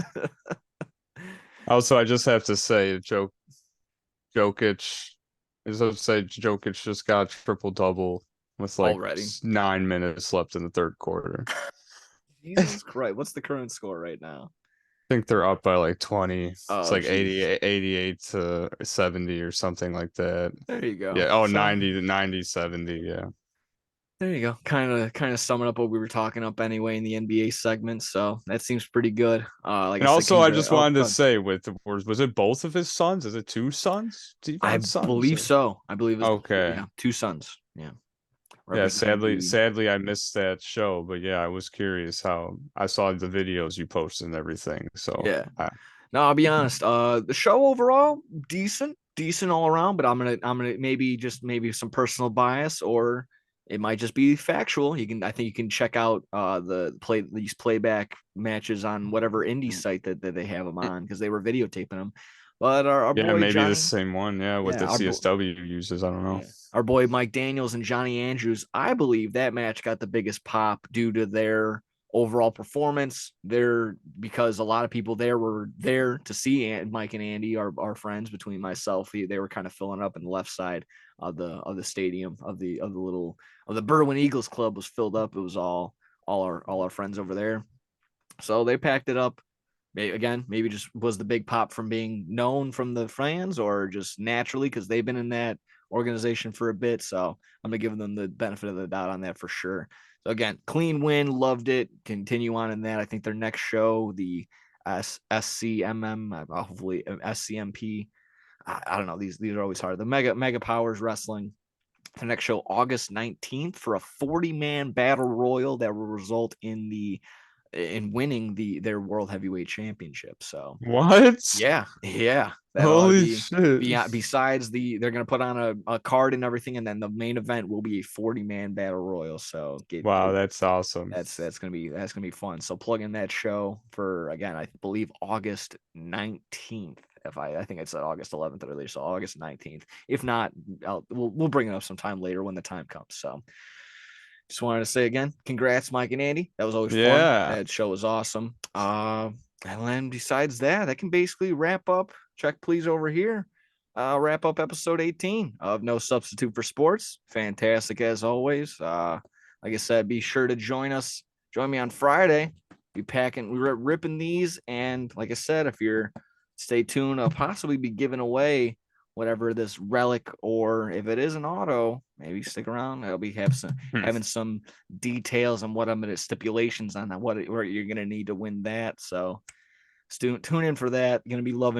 Also, I just have to say, Jokic. I just have to say, Jokic just got a triple double with like Already. 9 minutes left in the third quarter. I Jesus Christ. What's the current score right now? think they're up by like 20. It's Oh, like jeez. 88 to 70 or something like that. There you Yeah. go. Oh, So 90 to 90, 70. Yeah. there you go. Kind of summing up what we were talking up anyway in the NBA segment. So that seems pretty good. Like I And said, also, I just wanted to say, was it both of his sons? Is it two sons? I Devon's sons? believe so. I believe it's Okay. yeah, two sons. Yeah, Yeah, representing sadly, the. sadly, I missed that show, but yeah, I was curious how I saw the videos you posted and everything. So, Yeah. No, I'll be honest. The show overall decent. decent all around, but I'm gonna maybe some personal bias, or it might just be factual. I think you can check out these playback matches on whatever indie site that they have them on, because they were videotaping them. But our Yeah, boy maybe the Johnny, same one. Yeah, with yeah, the CSW uses. I don't know. yeah, our boy Mike Daniels and Johnny Andrews, I believe that match got the biggest pop due to their overall performance. Because a lot of people there were there to see Mike and Andy, our friends. Between myself, they were kind of filling up in the left side of the stadium of the Berwyn Eagles Club was filled up. It was all our friends over there. So they packed it up. Maybe just was the big pop from being known from the fans, or just naturally because they've been in that organization for a bit. So I'm gonna give them the benefit of the doubt on that for sure. So again, clean win, loved it. Continue on in that. I think their next show, the SCMM, hopefully SCMP. I don't know. These are always hard. The Mega Powers Wrestling. The next show, August 19th, for a 40-man battle royal that will result in winning their World Heavyweight Championship. So What? yeah, that ought to Holy be shit! besides they're gonna put on a card and everything, and then the main event will be a 40-man battle royal. So Wow, that's awesome. that's gonna be fun. So plug in that show for, again, I believe August 19th. If I think I said August 11th earlier, so August 19th. If not, we'll bring it up sometime later when the time comes. So just wanted to say again, congrats, Mike and Andy. That was always fun. Yeah. That show was awesome. And then besides that, that can basically wrap up. Check please over here. Wrap up episode 18 of No Substitute for Sports. Fantastic as always. Like I said, be sure to join us. Join me on Friday. We're ripping these, and like I said, if you're stay tuned, I'll possibly be giving away whatever this relic, or if it is an auto, maybe stick around. I'll be having some details on what I'm gonna stipulations on what you're gonna need to win that. So tune in for that. Gonna be I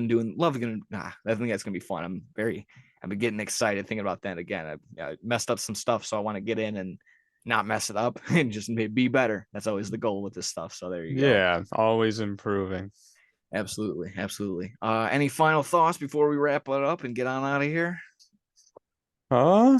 think that's gonna be fun. I've been getting excited thinking about that again. I messed up some stuff, so I want to get in and not mess it up and just be better. That's always the goal with this stuff. So there you go. Yeah, always improving. Absolutely, absolutely. Any final thoughts before we wrap it up and get on out of here? Uh,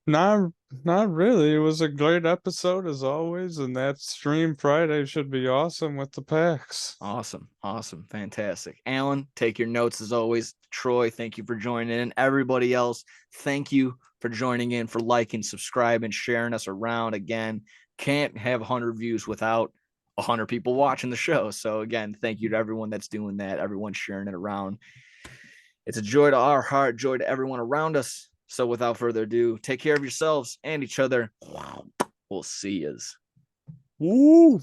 not not really. It was a great episode as always, and that stream Friday should be awesome with the packs. Awesome, awesome, fantastic. Alan, take your notes as always. Troy, thank you for joining in. Everybody else, thank you for joining in, for liking, subscribing, sharing us around. Again, can't have 100 views without 100 people watching the show. So again, thank you to everyone that's doing that, everyone sharing it around. It's a joy to our heart, joy to everyone around us. So without further ado, take care of yourselves and each other. We'll see yous. Woo!